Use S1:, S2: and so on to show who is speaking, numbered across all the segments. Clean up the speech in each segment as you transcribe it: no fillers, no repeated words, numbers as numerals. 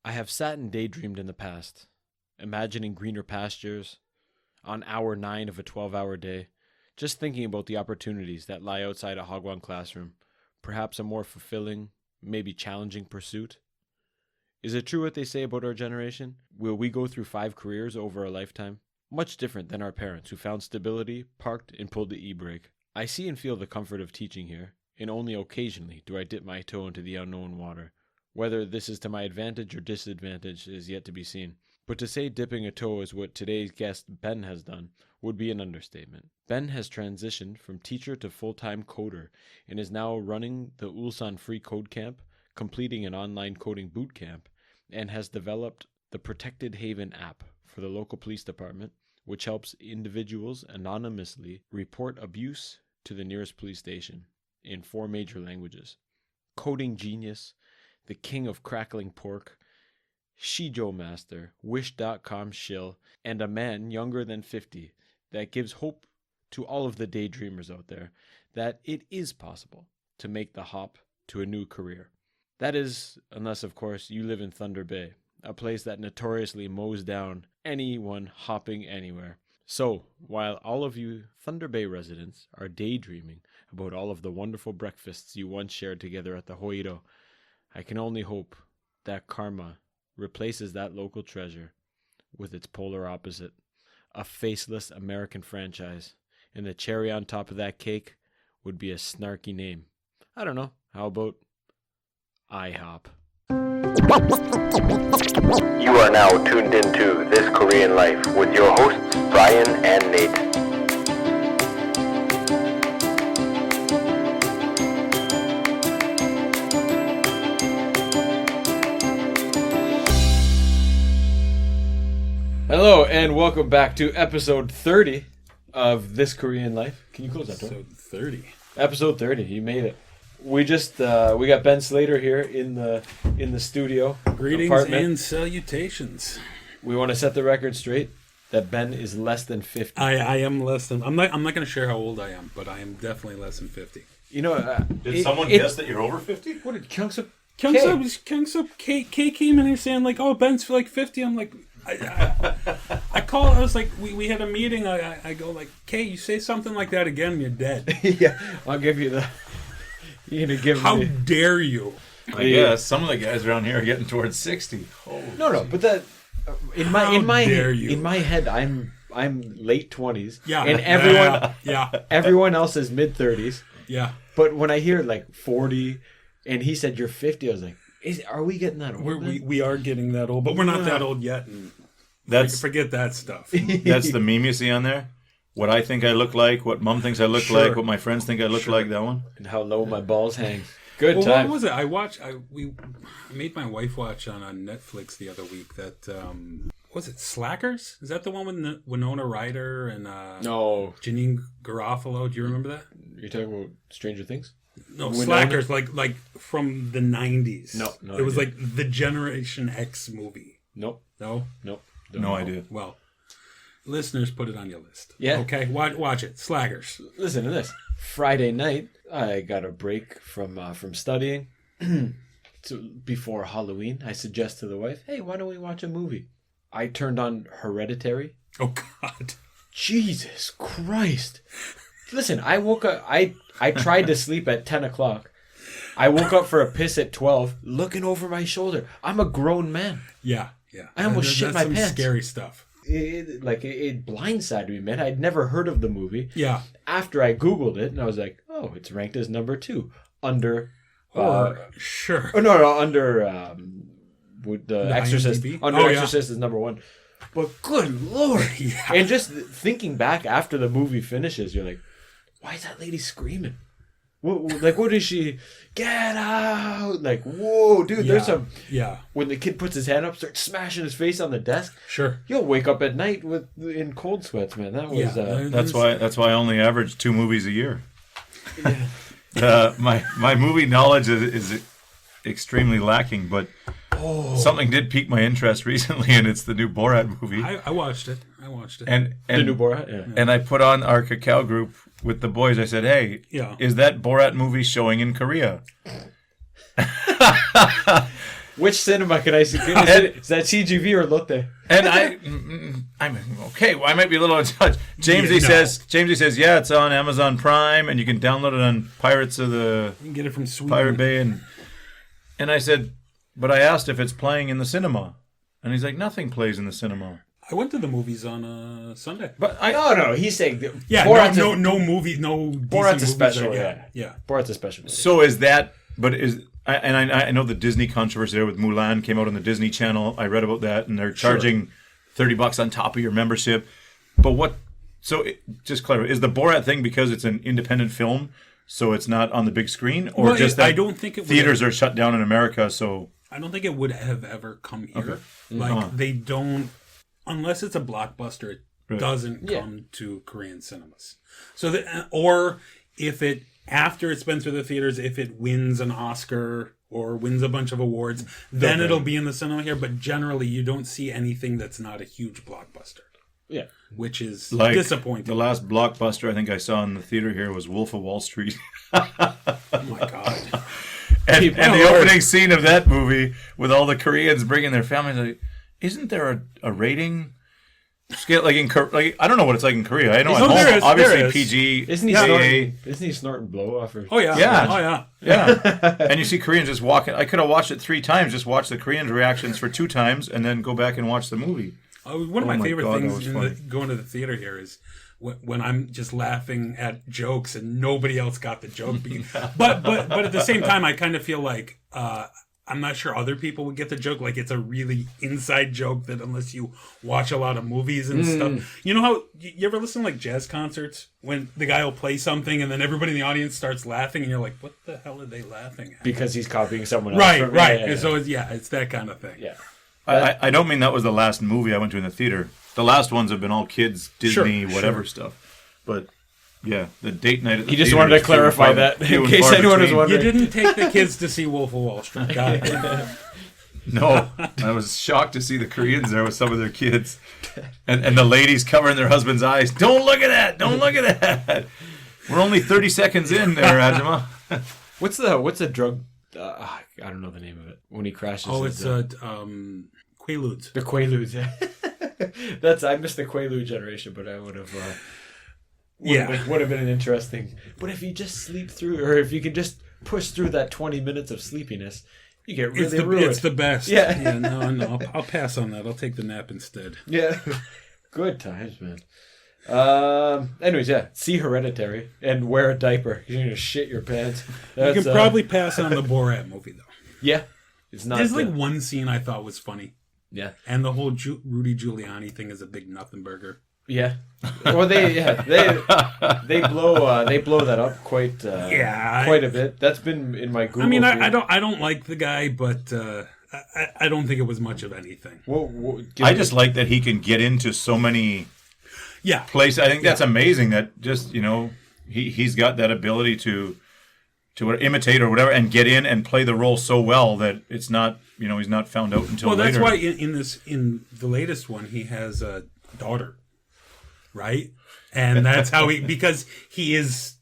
S1: I have sat and daydreamed in the past, imagining greener pastures on hour 9 of a 12-hour day, just thinking about the opportunities that lie outside a Hagwon classroom, perhaps a more fulfilling, maybe challenging pursuit. Is it true what they say about our generation? Will we go through 5 careers over a lifetime? Much different than our parents who found stability, parked, and pulled the e-brake. I see and feel the comfort of teaching here, and only occasionally do I dip my toe into the unknown water. Whether this is to my advantage or disadvantage is yet to be seen. But to say dipping a toe is what today's guest, Ben, has done would be an understatement. Ben has transitioned from teacher to full-time coder and is now running the Ulsan Free Code Camp, completing an online coding boot camp, and has developed the Protected Haven app for the local police department, which helps individuals anonymously report abuse to the nearest police station in 4 major languages. Coding genius, the king of crackling pork, Shijo master, Wish.com shill, and a man younger than 50 that gives hope to all of the daydreamers out there that it is possible to make the hop to a new career. That is, unless of course you live in Thunder Bay, a place that notoriously mows down anyone hopping anywhere. So, while all of you Thunder Bay residents are daydreaming about all of the wonderful breakfasts you once shared together at the Hoiro, I can only hope that karma replaces that local treasure with its polar opposite, a faceless American franchise, and the cherry on top of that cake would be a snarky name. I don't know, how about IHOP?
S2: You are now tuned into This Korean Life with your hosts, Brian and Nate.
S1: Hello, and welcome back to episode 30 of This Korean Life. Can you close that door?
S3: Episode 30.
S1: Episode 30, you made it. We just, we got Ben Slater here in the studio.
S3: Greetings
S1: apartment.
S3: and salutations.
S1: We want to set the record straight that Ben is less than 50.
S3: I am less than. I'm not going to share how old I am, but I am definitely less than 50.
S1: You know,
S4: Did someone guess that you're over 50?
S1: What did Chunks up?
S3: Chunks up. K came in here saying like, "Oh, Ben's like 50." I'm like, I called. I was like, we had a meeting. I go like, "K, you say something like that again, you're dead."
S1: Yeah, I'll give you the. You're gonna give
S3: How
S1: me.
S3: dare you?
S4: I guess some of the guys around here are getting towards 60. Holy
S1: No, but that in my
S3: dare you?
S1: in my head, I'm late 20s.
S3: Yeah,
S1: and everyone
S3: yeah,
S1: everyone else is mid 30s.
S3: yeah.
S1: But when I hear like 40, and he said you're 50, I was like, are we getting that old?
S3: We are getting that old, but we're not that old yet. And
S4: That's
S3: forget that stuff.
S4: that's the meme you see on there. What I think I look like, what Mom thinks I look
S3: Sure.
S4: like, what my friends think I look like. That one.
S1: And how low my balls hang. Good
S3: Well,
S1: time.
S3: what was it? I made my wife watch on Netflix the other week that was it Slackers? Is that the one with Winona Ryder and
S1: No,
S3: Janine Garofalo? Do you remember that?
S1: you're talking about Stranger Things.
S3: No,
S1: Winona?
S3: Slackers, like from the 90s.
S1: No
S3: it was
S1: idea.
S3: like the Generation X movie.
S1: Nope.
S3: No,
S1: Nope.
S4: No idea.
S3: well, listeners, put it on your list.
S1: Yeah.
S3: Okay, watch it. Slackers.
S1: Listen to this. Friday night, I got a break from studying. Before Halloween, I suggest to the wife, "Hey, why don't we watch a movie?" I turned on Hereditary.
S3: Oh God.
S1: Jesus Christ! Listen, I woke up. I tried to sleep at 10 o'clock. I woke up for a piss at 12, looking over my shoulder. I'm a grown man.
S3: Yeah.
S1: I almost shit
S3: That's
S1: my
S3: some
S1: pants.
S3: Scary stuff.
S1: It blindsided me, man. I'd never heard of the movie.
S3: Yeah.
S1: After I Googled it, and I was like, "Oh, it's ranked as number 2 under."
S3: Sure.
S1: Oh no, under with the Exorcist.
S3: IMDb?
S1: Under
S3: Oh, yeah.
S1: Exorcist is number 1. But good lord!
S3: Yeah.
S1: And just thinking back after the movie finishes, you're like, "Why is that lady screaming? What is she? Get out!" Like, whoa, dude. There's some.
S3: Yeah.
S1: When the kid puts his hand up, starts smashing his face on the desk.
S3: Sure.
S1: You'll wake up at night in cold sweats, man. That was
S3: Yeah.
S4: That's why I only average 2 movies a year. My movie knowledge is extremely lacking, but something did pique my interest recently, and it's the new Borat movie.
S3: I watched it.
S4: And
S1: the new Borat. Yeah.
S4: And I put on our cacao group with the boys. I said, "Hey,
S3: Yeah.
S4: is that Borat movie showing in Korea?"
S1: Which cinema can I see? Is that CGV or Lotte?
S4: And I'm okay. Well, I might be a little in touch. Jamesy says, yeah, it's on Amazon Prime, and you can download it on Pirates of the
S3: You can get it from Sweden.
S4: Pirate Bay, and I said, but I asked if it's playing in the cinema, and he's like, nothing plays in the cinema.
S3: I went to the movies on Sunday.
S4: But
S1: No, he's saying
S3: No movie, no.
S1: Borat's a special,
S3: yeah.
S1: Borat's a special movie.
S4: So is that? But I know the Disney controversy there with Mulan came out on the Disney Channel. I read about that, and they're charging $30 on top of your membership. But what? So just clarify: is the Borat thing because it's an independent film, so it's not on the big screen, or just that
S3: I don't think it
S4: theaters are shut down in America? So
S3: I don't think it would have ever come here. Okay. They don't, unless it's a blockbuster. It doesn't come to Korean cinemas. So or if it. After it's been through the theaters, if it wins an Oscar or wins a bunch of awards, then it'll be in the cinema here. But generally, you don't see anything that's not a huge blockbuster.
S1: Yeah.
S3: Which is
S4: The
S3: disappointing.
S4: last blockbuster I think I saw in the theater here was Wolf of Wall Street.
S3: Oh, my God.
S4: and the opening scene of that movie with all the Koreans bringing their families, like, isn't there a rating scale like I don't know what it's like in Korea. I know at home, obviously PG.
S1: Isn't he snorting blow off?
S3: Oh yeah.
S4: Yeah. And you see Koreans just walking. I could have watched it 3 times. Just watch the Koreans' reactions for 2 times, and then go back and watch the movie.
S3: One of my favorite things going to the theater here is when I'm just laughing at jokes and nobody else got the joke. but at the same time, I kind of feel like. I'm not sure other people would get the joke. Like, it's a really inside joke that unless you watch a lot of movies and stuff. You know how, you ever listen to, like, jazz concerts? When the guy will play something and then everybody in the audience starts laughing and you're like, what the hell are they laughing at?
S1: Because he's copying someone else.
S3: Right. Yeah. So, it's that kind of thing.
S1: Yeah.
S4: I don't mean that was the last movie I went to in the theater. The last ones have been all kids, Disney, whatever stuff. But... yeah, the date night at the
S1: He just wanted to clarify that in case anyone was wondering.
S3: You didn't take the kids to see Wolf of Wall Street. Got it.
S4: No, I was shocked to see the Koreans there with some of their kids. And the ladies covering their husbands' eyes. Don't look at that! Don't look at that! We're only 30 seconds in there, Ajima.
S1: What's the drug... I don't know the name of it. When he crashes...
S3: Oh, it's Quaaludes.
S1: The Quaaludes, yeah. I missed the Quaalude generation, but I would have... would have been an interesting. But if you just sleep through, or if you can just push through that 20 minutes of sleepiness, you get really ruined.
S3: It's the best.
S1: Yeah.
S3: No. I'll pass on that. I'll take the nap instead.
S1: Yeah. Good times, man. Anyways, see Hereditary and wear a diaper. You're gonna shit your pants.
S3: You can probably pass on the Borat movie though.
S1: Yeah. It's not.
S3: There's like one scene I thought was funny.
S1: Yeah.
S3: And the whole Rudy Giuliani thing is a big nothing burger.
S1: Yeah. Well, they blow that up quite a bit. That's been in my Google.
S3: I mean, I don't like the guy, but I don't think it was much of anything.
S4: I just like that he can get into so many places. I think that's amazing. That just he's got that ability to imitate or whatever and get in and play the role so well that it's not he's not found out until later.
S3: Well, that's why in the latest one he has a daughter. Right? And that's how because he is,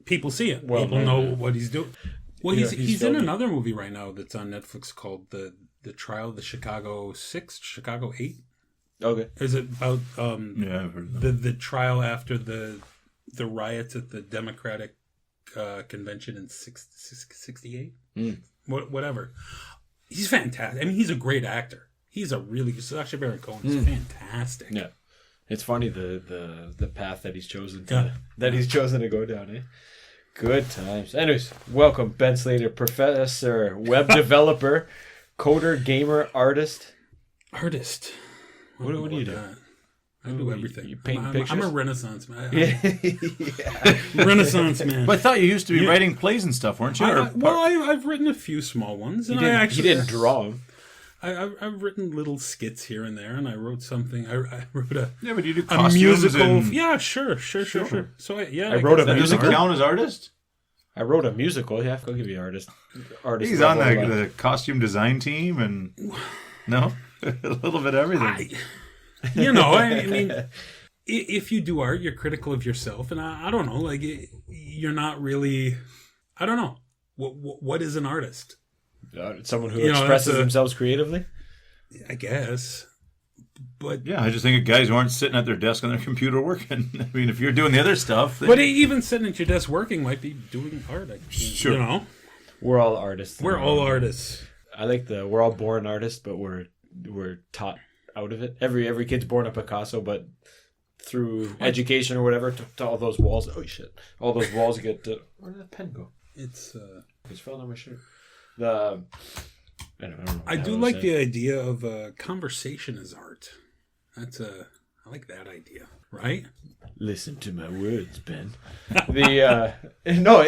S3: people see him. People know what he's doing. Well, he's in another movie right now that's on Netflix called The Trial of the Chicago 8.
S1: Okay.
S3: Is it about
S4: I've heard of that.
S3: the trial after the riots at the Democratic convention in 68? Whatever. He's fantastic. I mean, he's a great actor. He's Sacha Baron Cohen is fantastic.
S1: Yeah. It's funny the path that he's chosen to go down, eh? Good times. Anyways, welcome Ben Slater, professor, web developer, coder, gamer, artist.
S3: Artist.
S1: What do you do?
S3: I do everything.
S1: You paint pictures?
S3: I'm a Renaissance man.
S1: Yeah.
S3: Renaissance man.
S4: But I thought you used to be writing plays and stuff, weren't you?
S3: I've written a few small ones. And
S1: he didn't draw them.
S3: I've written little skits here and there, and I wrote something. I wrote
S4: but you do
S3: a
S4: costumes
S3: musical.
S4: and...
S3: Yeah, sure. So I
S1: wrote a
S4: musical. Does it
S1: musical.
S4: count as artist?
S1: I wrote a musical. Yeah, I'll give you artist.
S4: He's on the costume design team, and no, a little bit of everything.
S3: I mean, if you do art, you're critical of yourself, and I don't know, like you're not really. I don't know what is an artist.
S1: Someone who
S3: You know,
S1: expresses
S3: that's a-
S1: themselves creatively.
S3: I guess. But
S4: Yeah, I just think of guys who aren't sitting at their desk on their computer working. I mean, if you're doing the other stuff, then...
S3: but even sitting at your desk working might be doing art.
S4: Sure.
S3: You know,
S1: We're all artists.
S3: we're all artists.
S1: I like we're all born artists, but we're taught out of it. Every kid's born a Picasso, but through education or whatever, to all those walls. Oh shit! All those walls get. Where did that pen go?
S3: It's.
S1: It's fell down my shirt. I don't know.
S3: I do like the idea of conversation as art. I like that idea. Right?
S1: Listen to my words, Ben. No,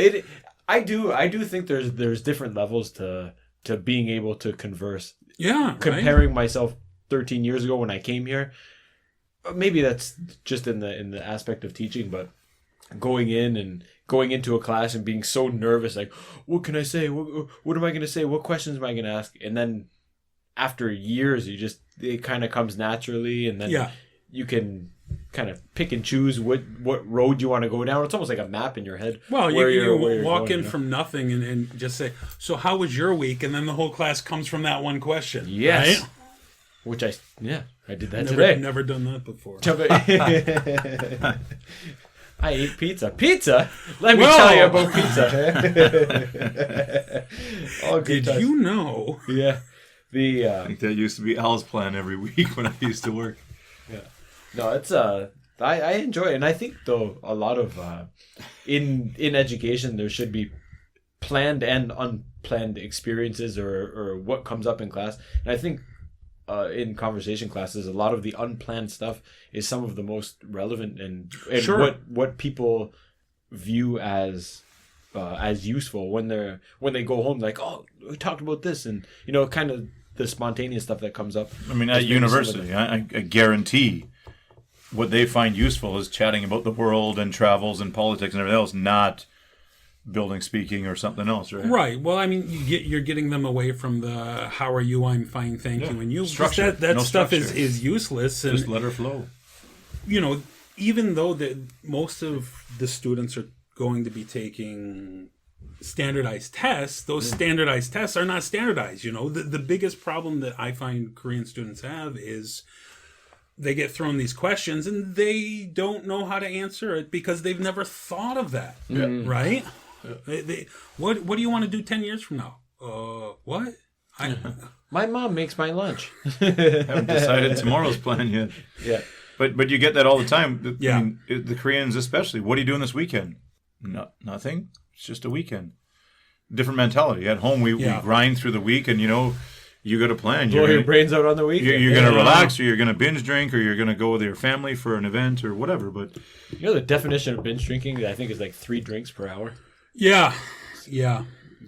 S1: I do think there's different levels to being able to converse.
S3: Yeah.
S1: Comparing myself 13 years ago when I came here, maybe that's just in the aspect of teaching, but going into a class and being so nervous, like, what can I say? What am I going to say? What questions am I going to ask? And then after years, it kind of comes naturally, and then you can kind of pick and choose what road you want to go down. It's almost like a map in your head.
S3: Well, you walk in from nothing and just say, so how was your week? And then the whole class comes from that one question.
S1: Yes.
S3: Right?
S1: Which I did that today.
S3: Never done that before.
S1: I ate pizza. Pizza? Let me tell you about pizza. Oh,
S3: Did you know?
S1: Yeah.
S4: I think that used to be Al's plan every week when I used to work.
S1: Yeah. No, it's I enjoy it, and I think though a lot of in education there should be planned and unplanned experiences or what comes up in class, and I think in conversation classes a lot of the unplanned stuff is some of the most relevant and
S3: Sure.
S1: what people view as useful when they go home, like, oh, we talked about this, and kind of the spontaneous stuff that comes up.
S4: I mean, at university, I guarantee what they find useful is chatting about the world and travels and politics and everything else, not building speaking or something else, right?
S3: Right. Well, I mean, you're getting them away from the "How are you? I'm fine, thank you." And you
S4: Structure.
S3: that
S4: No
S3: stuff
S4: structure.
S3: is useless. And
S4: Just let her flow.
S3: Even though most of the students are going to be taking standardized tests, those standardized tests are not standardized. The biggest problem that I find Korean students have is they get thrown these questions and they don't know how to answer it because they've never thought of that. Right? What do you want to do 10 years from now? What?
S1: My mom makes my lunch.
S4: Haven't decided tomorrow's plan yet.
S1: Yeah.
S4: But you get that all the time.
S3: Yeah.
S4: I mean, the Koreans especially. What are you doing this weekend? Nothing. It's just a weekend. Different mentality. At home, we grind through the week, and you got a plan.
S1: Blow your brains out on the weekend.
S4: You're going to relax, or you're going to binge drink, or you're going to go with your family for an event or whatever. But
S1: the definition of binge drinking, I think, is like 3 drinks per hour.
S3: Yeah.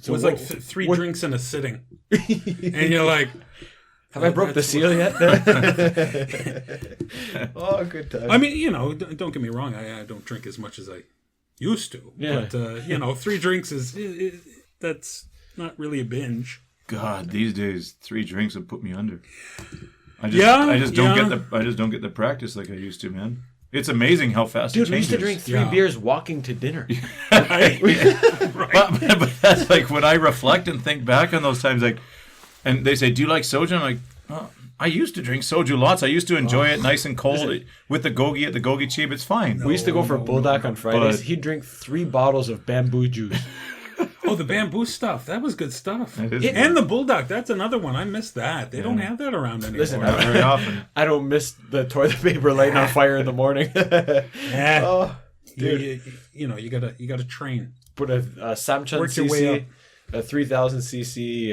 S1: So
S3: it was like 3 drinks in a sitting. And you're like,
S1: have I broke the seal yet? Oh, good time.
S3: I mean, don't get me wrong. I don't drink as much as I used to.
S1: Yeah.
S3: But, 3 drinks that's not really a binge.
S4: God, these days 3 drinks would put me under. I just don't get the practice like I used to, man. It's amazing how fast it
S1: Dude,
S4: changes.
S1: we used to drink 3 beers walking to dinner.
S3: Right?
S4: But that's like when I reflect and think back on those times, like, and they say, "Do you like soju?" I'm like, oh, I used to drink soju lots. I used to enjoy it nice and cold with the gogi at the gogi cheap. It's fine.
S1: We used to go for Bulldog on Fridays.
S4: But-
S1: He'd drink 3 bottles of bamboo juice.
S3: Oh, the bamboo stuff. That was good stuff.
S4: It is
S3: And the Bulldog. That's another one. I missed that. They don't have that around anymore.
S1: Listen,
S4: Not very often.
S1: I don't miss the toilet paper lighting on fire in the morning.
S3: Yeah.
S1: Oh,
S3: Dude. You gotta train.
S1: put a Samchun
S3: Work your way up.
S1: CC, a 3000 cc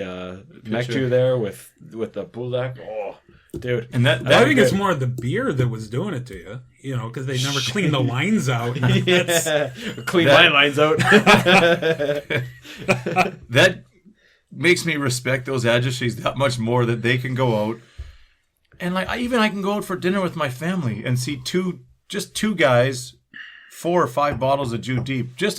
S1: Mekju there with the Bulldog. Oh, dude.
S4: And that
S3: I think it's
S1: good.
S3: more the beer that was doing it to you. Because they never cleaned the lines out.
S1: Yeah. Clean my lines out.
S4: that makes me respect those addresses that much more, that they can go out and like I can go out for dinner with my family and see two guys, 4 or 5 bottles of Jew deep, just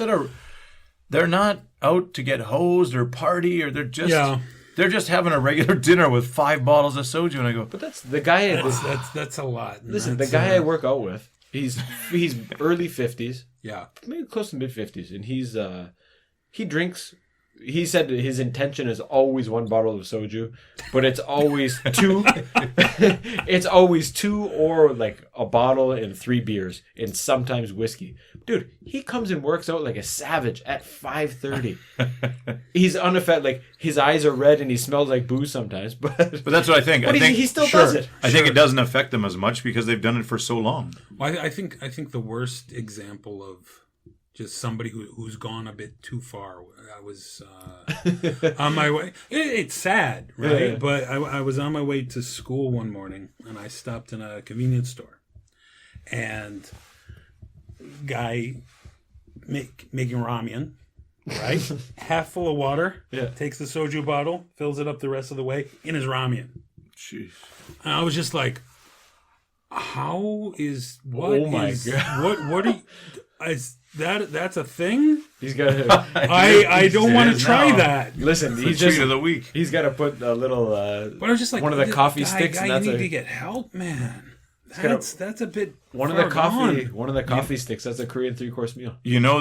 S4: they're not out to get hosed or party, or they're just having a regular dinner with 5 bottles of soju, and I go,
S1: But that's the guy.
S3: That's a lot.
S1: Listen, the guy I work out with, he's early 50s,
S3: Yeah.
S1: maybe close to mid 50s, and he drinks he said his intention is always one bottle of soju, but it's always two. It's always two or like a bottle and 3 beers and sometimes whiskey. Dude, he comes and works out like a savage at 5:30. He's unaffected. Like his eyes are red and he smells like booze sometimes. But
S4: that's what I think. I think
S1: he still does it.
S4: I think it doesn't affect them as much because they've done it for so long.
S3: Well, I think the worst example of just somebody who's gone a bit too far. I was on my way. It's sad, right?
S1: Yeah.
S3: But I was on my way to school one morning, and I stopped in a convenience store, and guy making ramen, right? Half full of water.
S1: Yeah.
S3: Takes the soju bottle, fills it up the rest of the way in his ramen.
S4: Jeez.
S3: And I was just like, how is what?
S1: Oh my God.
S3: What are you? Is that's a thing?
S1: He's got.
S3: I don't want to try that.
S1: Listen,
S4: It's
S1: he's
S4: the treat
S1: just.
S4: of the week.
S1: He's got to put a little.
S3: But I was just like,
S1: one of the coffee sticks,
S3: Guy,
S1: and that's
S3: you need
S1: a-
S3: to get help, man.
S1: gotta-
S3: That's a bit.
S1: One of
S3: far
S1: the coffee.
S3: gone.
S1: One of the coffee sticks. That's a Korean 3-course meal.
S4: You know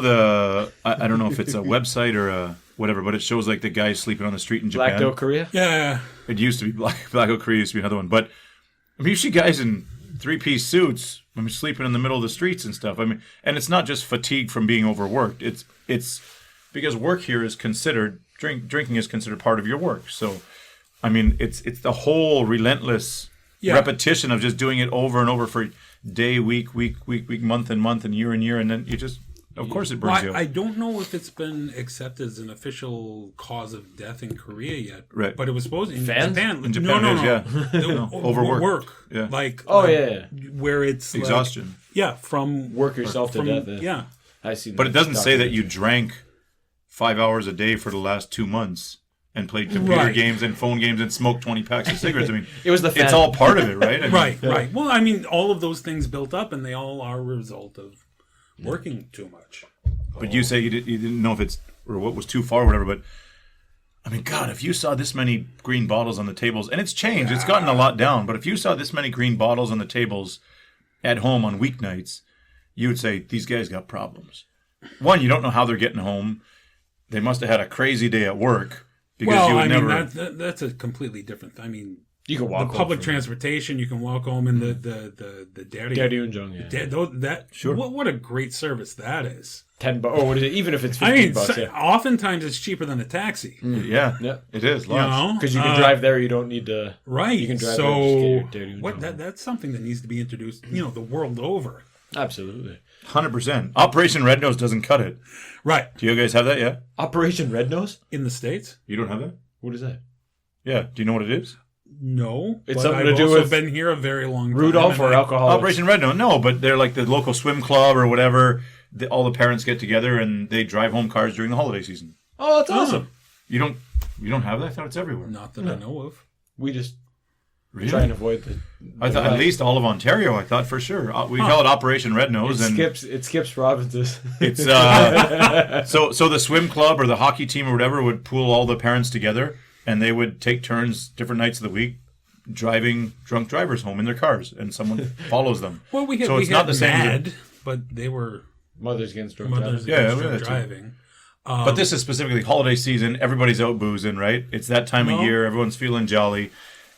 S4: I don't know if it's a website or a whatever, but it shows like the guy sleeping on the street in Japan.
S1: Black Dough Korea.
S3: Yeah.
S4: It used to be Black Oak Korea used to be another one, but I mean, you see guys in 3-piece suits. I mean, sleeping in the middle of the streets and stuff. I mean, and it's not just fatigue from being overworked. It's because work here is considered drinking is considered part of your work. So, I mean, it's the whole relentless repetition of just doing it over and over for day, week, month, and year, and then you just, of course, it burns you out.
S3: I don't know if it's been accepted as an official cause of death in Korea yet.
S4: Right.
S3: But it was supposed in
S1: Fans?
S3: Japan.
S4: In Japan,
S3: no.
S4: it is, yeah. Overwork.
S3: Work.
S4: Yeah.
S3: Like.
S1: Oh,
S3: where it's like-
S4: Exhaustion.
S3: from
S1: Work yourself to
S3: from,
S1: death.
S3: Yeah.
S1: I see.
S4: But it doesn't say that you drank 5 hours a day for the last 2 months and played computer
S3: Right.
S4: games and phone games and smoked 20 packs of cigarettes. I mean,
S1: It was the
S4: it's
S1: fan.
S4: all part of it, right? I mean,
S3: Right. Well, I mean, all of those things built up, and they all are a result of working too much.
S4: But you say you didn't know if it's or what was too far or whatever. But I mean, God, if you saw this many green bottles on the tables, and it's changed, it's gotten a lot down. But if you saw this many green bottles on the tables at home on weeknights, you would say these guys got problems. One, you don't know how they're getting home. They must have had a crazy day at work because you would never.
S3: Mean, that's a completely different. I mean,
S1: You can walk
S3: the public
S1: home from
S3: transportation. You can walk home in the
S1: Daddy
S3: Daryunjong.
S1: Unjong, yeah.
S4: Sure.
S3: What a great service that is.
S1: $10. Oh, what is it? Even if it's $15,
S3: I mean,
S1: yeah.
S3: oftentimes it's cheaper than a taxi.
S4: Yeah,
S1: Yeah.
S4: it is.
S3: You
S4: Lots.
S3: know,
S1: Because you can drive there, you don't need to.
S3: right.
S1: You can drive
S3: so
S1: there and just get your Daddy
S3: what
S1: Unjong.
S3: that's something that needs to be introduced. The world over.
S1: Absolutely.
S4: 100%. Operation Red Nose doesn't cut it.
S3: Right.
S4: Do you guys have that yet?
S1: Operation Red Nose?
S3: In the States,
S4: You don't have that?
S1: What is that?
S4: Yeah. Do you know what it is?
S3: no.
S1: It's
S3: but
S1: something
S3: I've
S1: to do
S3: also
S1: with
S3: been here a very long time.
S1: Rudolph or
S3: and
S1: alcohol?
S4: Operation Red Nose. No, but they're like the local swim club or whatever. All the parents get together and they drive home cars during the holiday season.
S1: Oh, that's awesome.
S4: You don't have that? I thought it's everywhere.
S3: Not that I know of.
S1: We just
S4: Really?
S1: try and avoid the.
S4: I thought at least all of Ontario. I thought for sure. We call it Operation Red Nose, and
S1: It skips provinces.
S4: it's so the swim club or the hockey team or whatever would pool all the parents together, and they would take turns different nights of the week driving drunk drivers home in their cars, and someone follows them.
S3: Well, we had,
S4: So
S3: we
S4: it's
S3: had
S4: not the same as
S3: MAD, but they were
S1: Mothers Against Drunk
S3: mothers
S1: Driving.
S4: Yeah,
S3: against
S4: yeah,
S3: drunk
S4: that's
S3: driving.
S4: But this is specifically holiday season. Everybody's out boozing, right? It's that time of
S3: No.
S4: year. Everyone's feeling jolly,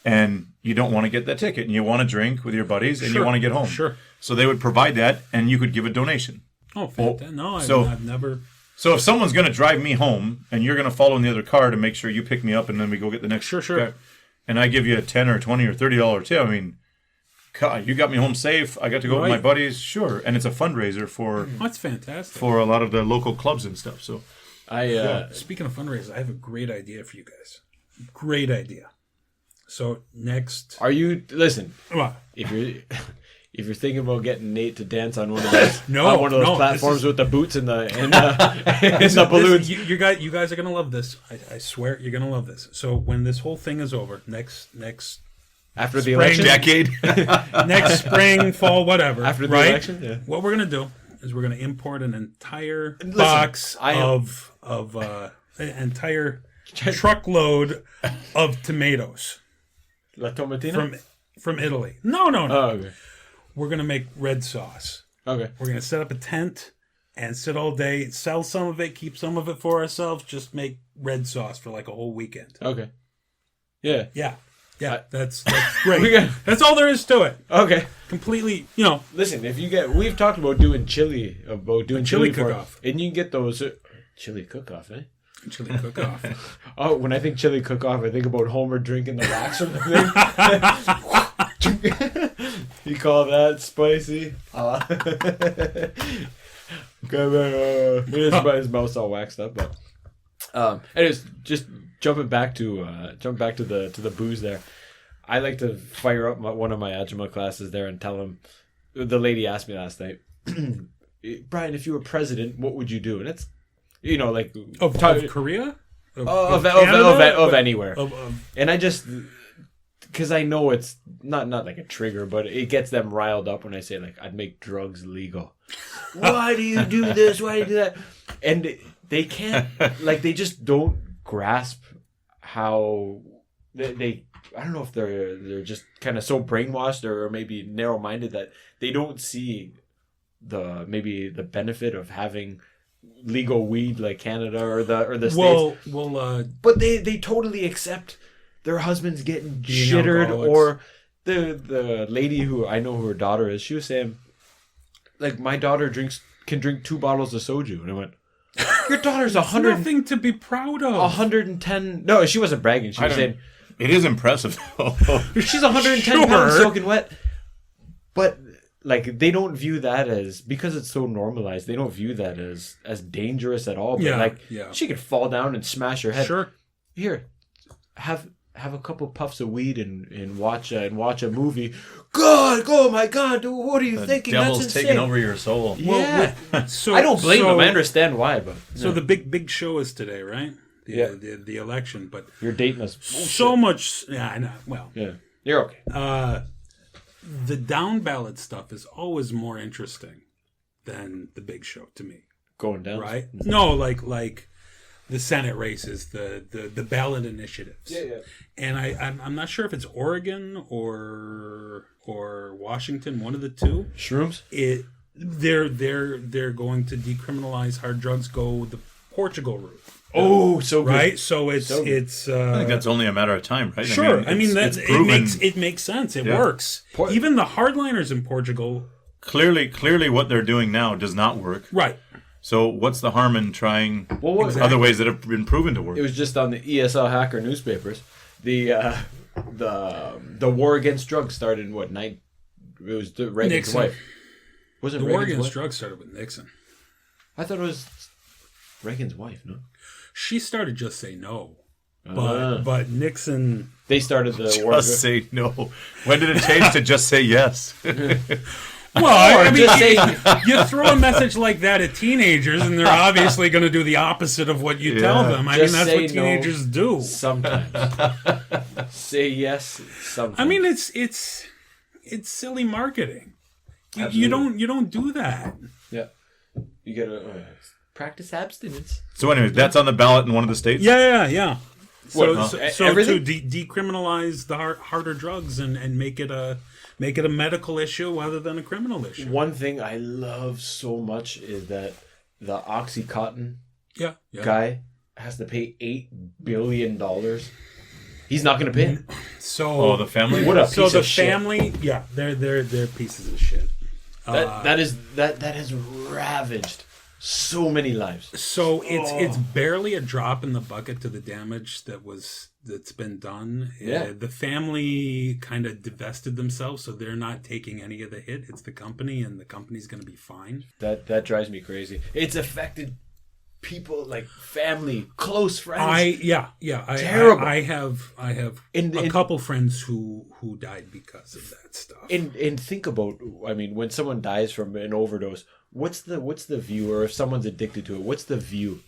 S4: and you don't want to get that ticket, and you want to drink with your buddies, and you
S3: Sure,
S4: want to get home.
S3: sure.
S4: So they would provide that, and you could give a donation.
S3: Oh, fantastic. No,
S4: so-
S3: I've never.
S4: So if someone's going to drive me home, and you're going to follow in the other car to make sure you pick me up, and then we go get the next
S3: Sure.
S4: car, and I give you a $10 or $20 or $30 tip, I mean, God, you got me home safe. I got to go with my
S3: Right.
S4: buddies, sure, and it's a fundraiser for
S3: That's fantastic.
S4: a lot of the local clubs and stuff. So
S3: Speaking of fundraisers, I have a great idea for you guys. Great idea. So next,
S1: Are you listen?
S3: Well,
S1: If you're thinking about getting Nate to dance on one of those
S3: No,
S1: on one of those
S3: no,
S1: platforms
S3: this is-
S1: with the boots and the and the balloons,
S3: you guys are gonna love this. I swear you're gonna love this. So when this whole thing is over, next
S1: after the
S3: Spring
S1: election,
S4: decade.
S3: next spring, fall, whatever.
S1: after the
S3: right?
S1: election, yeah.
S3: What we're gonna do is we're gonna import an entire
S1: Listen,
S3: box
S1: I am-
S3: of an entire truckload of tomatoes
S1: La Tomatina.
S3: from Italy. No.
S1: Oh, okay.
S3: We're gonna make red sauce.
S1: Okay.
S3: We're gonna set up a tent and sit all day, sell some of it, keep some of it for ourselves. Just make red sauce for like a whole weekend.
S1: Okay. Yeah.
S3: Yeah, that's great. That's all there is to it.
S1: Okay.
S3: Completely,
S1: Listen, we've talked about doing chili
S3: chili cook-off.
S1: and you can get those chili cook-off, eh?
S3: Chili cook-off.
S1: Oh, when I think chili cook-off, I think about Homer drinking the wax from the thing. You call that spicy? His mouth's all waxed up, but anyways, just jumping back to the booze there. I like to fire up one of my Ajuma classes there and tell them. The lady asked me last night, Brian, if you were president, what would you do? And it's like
S3: of Korea,
S1: of anywhere, and I just. Because I know it's not like a trigger, but it gets them riled up when I say, like, I'd make drugs legal. Why do you do this? Why do you do that? And they can't, like, they just don't grasp how they I don't know if they're just kind of so brainwashed or maybe narrow-minded that they don't see maybe the benefit of having legal weed like Canada or the States. But they totally accept their husband's getting shittered, or the lady who I know who her daughter is, she was saying, like, my daughter can drink 2 bottles of soju, and I went, your daughter's 100.
S3: Nothing to be proud of.
S1: 110. No, she wasn't bragging. She was saying
S4: it is impressive.
S1: She's 110 pounds soaking wet, but like they don't view that as, because it's so normalized. They don't view that as dangerous at all. But she could fall down and smash her head.
S3: Sure.
S1: Here, have a couple puffs of weed and watch a movie. God, oh my God, what are you thinking?
S4: Devil's
S1: That's insane.
S4: taking over your soul.
S1: Yeah. So I don't blame them. I understand why, but
S3: so the big show is today, right? The election, but
S1: you're dating us.
S3: So much. Yeah, I know. Well,
S1: yeah, you're okay.
S3: The down ballot stuff is always more interesting than the big show to me.
S1: Going down,
S3: right? No, like. The Senate races, the ballot initiatives, and I'm not sure if it's Oregon or Washington, one of the two.
S1: Shrooms.
S3: They're going to decriminalize hard drugs, go the Portugal route.
S1: Oh, so good.
S3: Right. So it's.
S4: I think that's only a matter of time, right?
S3: Sure. It makes sense. It works. Even the hardliners in Portugal.
S4: Clearly, what they're doing now does not work.
S3: Right.
S4: So what's the harm in trying other ways that have been proven to work?
S1: It was just on the ESL Hacker newspapers. The war against drugs started in what night? It was Reagan's
S3: Nixon.
S1: wife. Was it
S3: the
S1: Reagan's
S3: war against
S1: wife?
S3: drugs started with Nixon?
S1: I thought it was Reagan's wife. No,
S3: she started Just Say No, but Nixon.
S1: They started the war.
S4: Just say no. When did it change to just say yes?
S3: Well, I mean, you throw a message like that at teenagers, and they're obviously going to do the opposite of what you tell them. I mean, that's what teenagers do.
S1: Sometimes say yes. Sometimes.
S3: I mean, it's silly marketing. You don't do that.
S1: Yeah, you gotta practice abstinence.
S4: So, anyways, that's on the ballot in one of the states.
S3: Yeah. So
S1: everything?
S3: to decriminalize the harder drugs and make it a medical issue rather than a criminal issue.
S1: One thing I love so much is that the OxyContin guy has to pay $8 billion. He's not going to pay it.
S3: So
S4: the family.
S1: What a piece of
S3: family,
S1: shit.
S3: yeah, they're pieces of shit.
S1: That has ravaged so many lives.
S3: So it's barely a drop in the bucket to the damage that's been done.
S1: Yeah.
S3: The family kind of divested themselves, so they're not taking any of the hit. It's the company, and the company's going to be fine.
S1: That drives me crazy. It's affected people like family, close friends.
S3: Terrible. I have a couple friends who died because of that stuff.
S1: And think about, I mean, when someone dies from an overdose, what's the view? Or if someone's addicted to it, what's the view?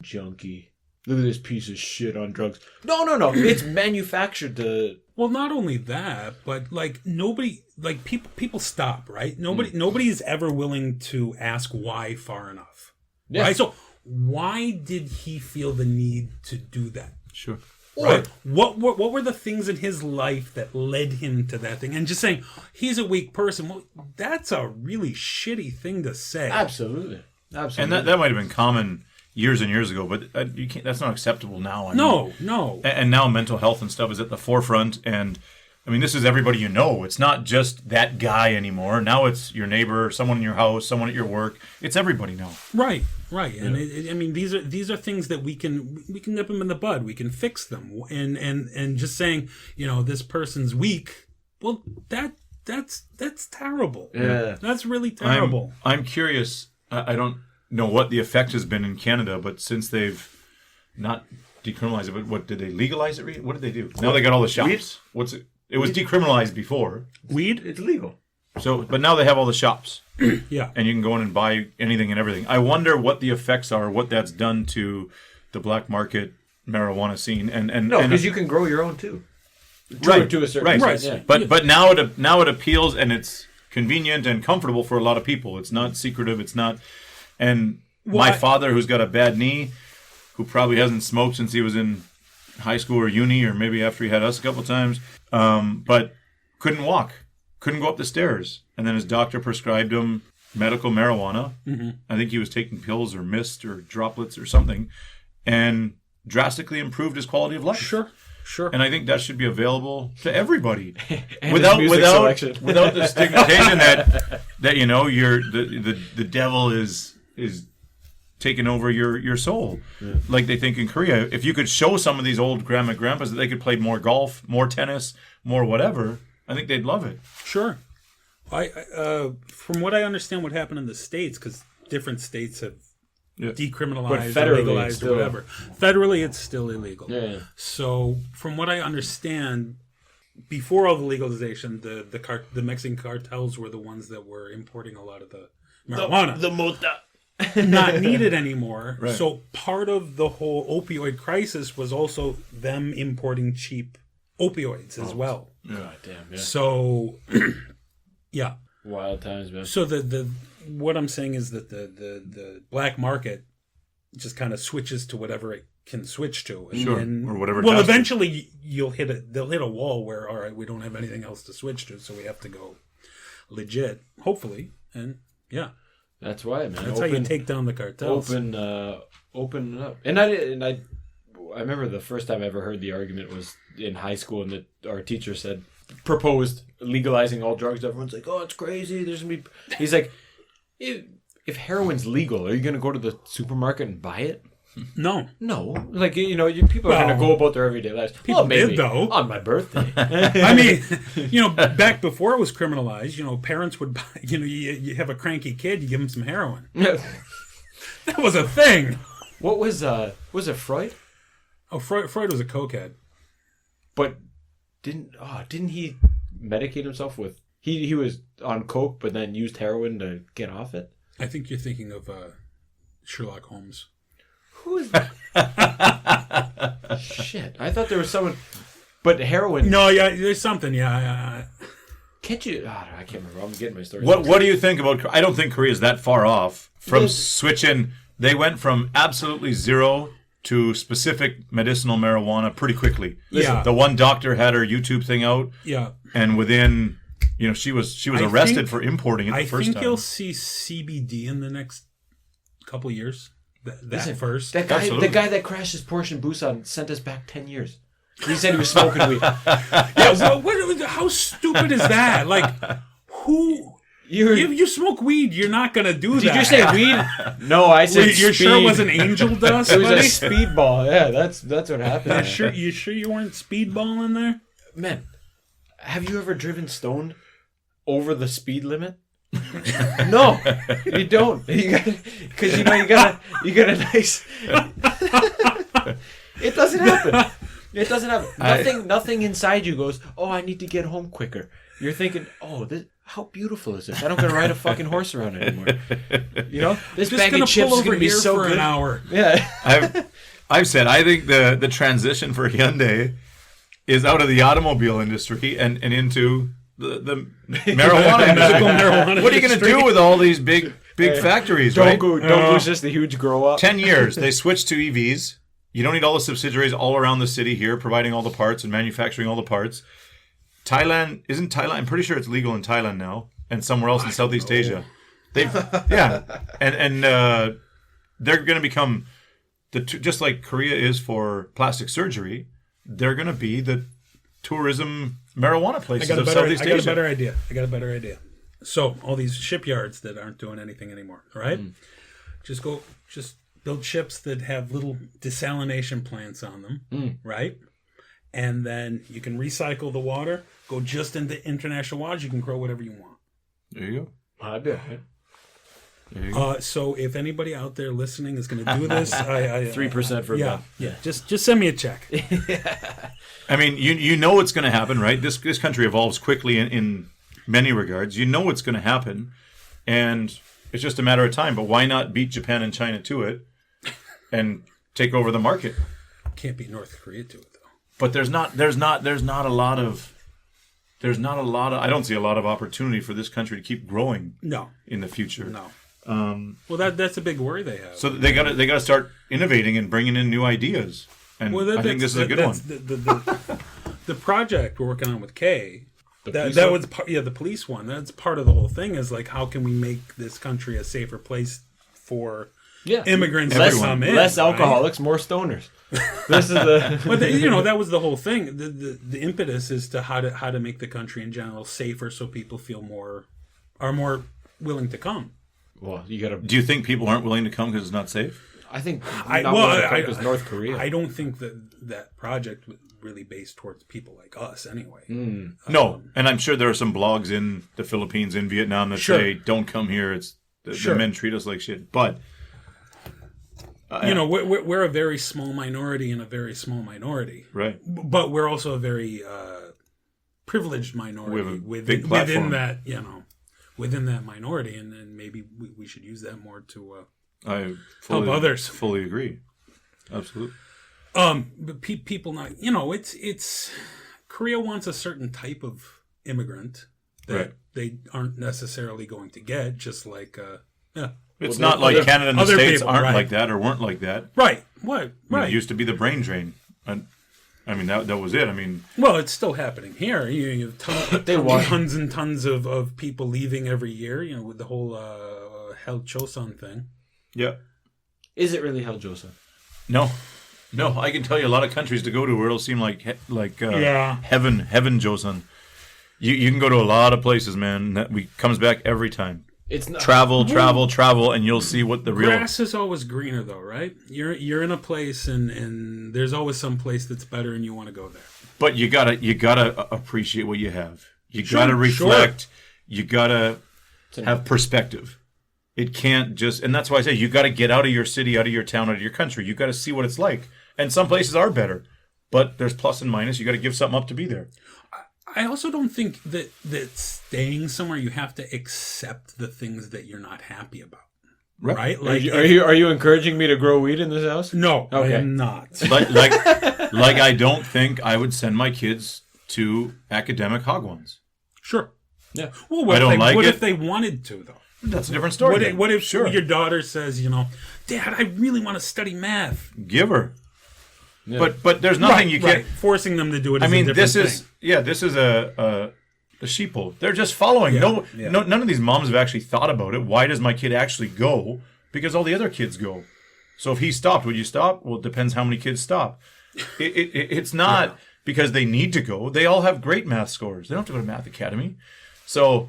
S1: Junkie. Look at this piece of shit on drugs. No. It's manufactured to.
S3: Well, not only that, but like nobody, like people stop, right? Nobody is ever willing to ask why far enough. Yeah. Right. So why did he feel the need to do that?
S4: Sure.
S3: Right. What were the things in his life that led him to that thing? And just saying he's a weak person. Well, that's a really shitty thing to say.
S1: Absolutely.
S4: And that might have been common years and years ago, but you can't. That's not acceptable now.
S3: No.
S4: And now mental health and stuff is at the forefront. And I mean, this is everybody you know. It's not just that guy anymore. Now it's your neighbor, someone in your house, someone at your work. It's everybody now.
S3: Right. And I mean, these are things that we can nip them in the bud. We can fix them. And just saying, this person's weak. Well, that's terrible.
S1: Yeah.
S3: That's really terrible.
S4: I'm curious. I don't know what the effect has been in Canada, but since they've not decriminalized it, but what did they legalize it? What did they do? Now they got all the shops. What's it? It was decriminalized before.
S3: Weed?
S1: It's legal.
S4: So, but now they have all the shops.
S3: Yeah.
S4: And you can go in and buy anything and everything. I wonder what the effects are, what that's done to the black market marijuana scene. And
S1: no, because you can grow your own too.
S4: Right.
S1: To a certain extent.
S3: Right.
S1: Yeah.
S4: But now it appeals and it's convenient and comfortable for a lot of people. It's not secretive. It's not. And my father, who's got a bad knee, who probably hasn't smoked since he was in high school or uni, or maybe after he had us a couple of times, but couldn't walk, couldn't go up the stairs. And then his doctor prescribed him medical marijuana. Mm-hmm. I think he was taking pills or mist or droplets or something, and drastically improved his quality of life.
S3: Sure.
S4: And I think that should be available to everybody
S1: without
S4: the stigmatization that you're the devil is taking over your soul. Yeah. Like they think in Korea, if you could show some of these old grandma and grandpas that they could play more golf, more tennis, more whatever, I think they'd love it.
S3: Sure. I from what I understand, what happened in the States, because different states have decriminalized or legalized or whatever. Federally, it's still illegal.
S1: Yeah.
S3: So from what I understand, before all the legalization, the Mexican cartels were the ones that were importing a lot of the marijuana.
S1: The mota.
S3: Not needed anymore.
S4: Right.
S3: So part of the whole opioid crisis was also them importing cheap opioids as well.
S1: God damn, yeah.
S3: So, yeah.
S1: Wild times, man.
S3: So what I'm saying is that the black market just kind of switches to whatever it can switch to. And,
S4: or whatever.
S3: Well, eventually they'll hit a wall where, all right, we don't have anything else to switch to, so we have to go legit, hopefully. And yeah.
S1: That's why, man.
S3: That's how you take down the cartels.
S1: Open it up. And I remember the first time I ever heard the argument was in high school, and our teacher proposed legalizing all drugs. Everyone's like, "Oh, it's crazy. There's gonna be." He's like, "If heroin's legal, are you gonna go to the supermarket and buy it?"
S3: No.
S1: Like people are gonna go about their everyday lives.
S3: People
S1: maybe
S3: did though
S1: on my birthday.
S3: I mean, back before it was criminalized, parents would buy. You have a cranky kid, you give him some heroin. That was a thing.
S1: What was it Freud?
S3: Oh, Freud was a cokehead.
S1: But didn't he medicate himself with? He was on coke, but then used heroin to get off it.
S3: I think you're thinking of Sherlock Holmes.
S1: Who is that? Shit, I thought there was someone. But heroin.
S3: No, yeah, there's something. Yeah.
S1: Can't you? I can't remember. I'm getting my story.
S4: What do you think about? I don't think Korea is that far off from switching. They went from absolutely zero to specific medicinal marijuana pretty quickly.
S3: Yeah.
S4: The one doctor had her YouTube thing out.
S3: Yeah.
S4: And within, she was arrested for importing it the first time.
S3: I think you'll see CBD in the next couple years. First.
S1: That guy, the guy that crashed his Porsche in Busan sent us back 10 years. He said he was smoking weed.
S3: Yeah, how stupid is that? Like, who? If you smoke weed, you're not gonna do that.
S1: Did you say weed? No, I said
S3: you're sure it wasn't angel dust?
S1: It was a speedball. Yeah, that's what happened.
S3: You sure you weren't speedballing there?
S1: Man, have you ever driven stoned over the speed limit? No, you don't. Because you got a nice. It doesn't happen. It doesn't happen. Nothing inside you goes, "Oh, I need to get home quicker." You're thinking, "Oh, how beautiful is this? I don't gotta ride a fucking horse around anymore." This bag of chips is gonna be so good.
S3: An hour.
S1: Yeah.
S4: I've said I think the transition for Hyundai is out of the automobile industry and into the marijuana industry. What are you going to do with all these big factories, right?
S1: Don't go just the huge grow up.
S4: 10 years, they switched to EVs. You don't need all the subsidiaries all around the city here providing all the parts and manufacturing all the parts. Thailand, I'm pretty sure it's legal in Thailand now and somewhere else in Southeast Asia. And they're going to become just like Korea is for plastic surgery, they're going to be the tourism marijuana places of Southeast Asia.
S3: I got a better idea. So all these shipyards that aren't doing anything anymore, right? Just build ships that have little desalination plants on them, right? And then you can recycle the water, go just into international waters. You can grow whatever you want.
S4: There you go.
S1: I'd be all right.
S3: So if anybody out there listening is going to do this, I
S1: 3% for
S3: yeah,
S1: Ben.
S3: yeah. Just send me a check.
S4: I mean, you know what's going to happen, right? This country evolves quickly in many regards. You know what's going to happen, and it's just a matter of time. But why not beat Japan and China to it and take over the market?
S3: Can't beat North Korea to it though.
S4: But there's not a lot of I don't see a lot of opportunity for this country to keep growing.
S3: No,
S4: in the future.
S3: No. Well, that's a big worry they have.
S4: So they got to start innovating and bringing in new ideas. And I think this is a good one.
S3: The project we're working on with Kay, that was the police one. That's part of the whole thing. Is like, how can we make this country a safer place for immigrants to come in?
S1: Less alcoholics, more stoners. This is the.
S3: But that was the whole thing. The impetus is to how to make the country in general safer, so people are more willing to come.
S1: Well, you got to.
S4: Do you think people aren't willing to come because it's not safe?
S1: I think because North Korea.
S3: I don't think that project was really based towards people like us anyway.
S4: No, and I'm sure there are some blogs in the Philippines, in Vietnam that say, "Don't come here. The men treat us like shit." But
S3: we're a very small minority in a very small minority,
S4: right?
S3: But we're also a very privileged minority within that. Within that minority, and then maybe we should use that more to help others.
S4: Fully agree. Absolutely.
S3: But people not, it's Korea wants a certain type of immigrant that they aren't necessarily going to get. Just like
S4: it's not like Canada and the States aren't like that or weren't like that.
S3: Right. What? Right.
S4: It used to be the brain drain. I mean, that was it. I mean...
S3: Well, it's still happening here. You have tons and tons of people leaving every year, with the whole Hell Chosun thing.
S4: Yeah.
S1: Is it really Hell Chosun?
S4: No. I can tell you a lot of countries to go to where it'll seem like heaven Chosun. You can go to a lot of places, man, that comes back every time. It's not travel, and you'll see what the real
S3: grass is always greener, though, right? You're in a place, and there's always some place that's better, and you want to go there.
S4: But you gotta appreciate what you have. You gotta reflect. Sure. You gotta have perspective. It can't just, and that's why I say you gotta get out of your city, out of your town, out of your country. You gotta see what it's like, and some places are better, but there's plus and minus. You gotta give something up to be there.
S3: I also don't think that staying somewhere you have to accept the things that you're not happy about. Right?
S1: Like, are you encouraging me to grow weed in this house?
S3: No, okay. I am not.
S4: like I don't think I would send my kids to academic hagwons.
S3: Sure.
S4: Yeah.
S3: Well, what if they wanted to, though?
S4: That's a different story.
S3: What if your daughter says, Dad, I really want to study math?
S4: Give her. Yeah. But there's nothing you can't...
S3: Forcing them to do it is a different thing.
S4: This is a sheeple. They're just following. Yeah. None of these moms have actually thought about it. Why does my kid actually go? Because all the other kids go. So if he stopped, would you stop? Well, it depends how many kids stop. It's not because they need to go. They all have great math scores. They don't have to go to math academy. So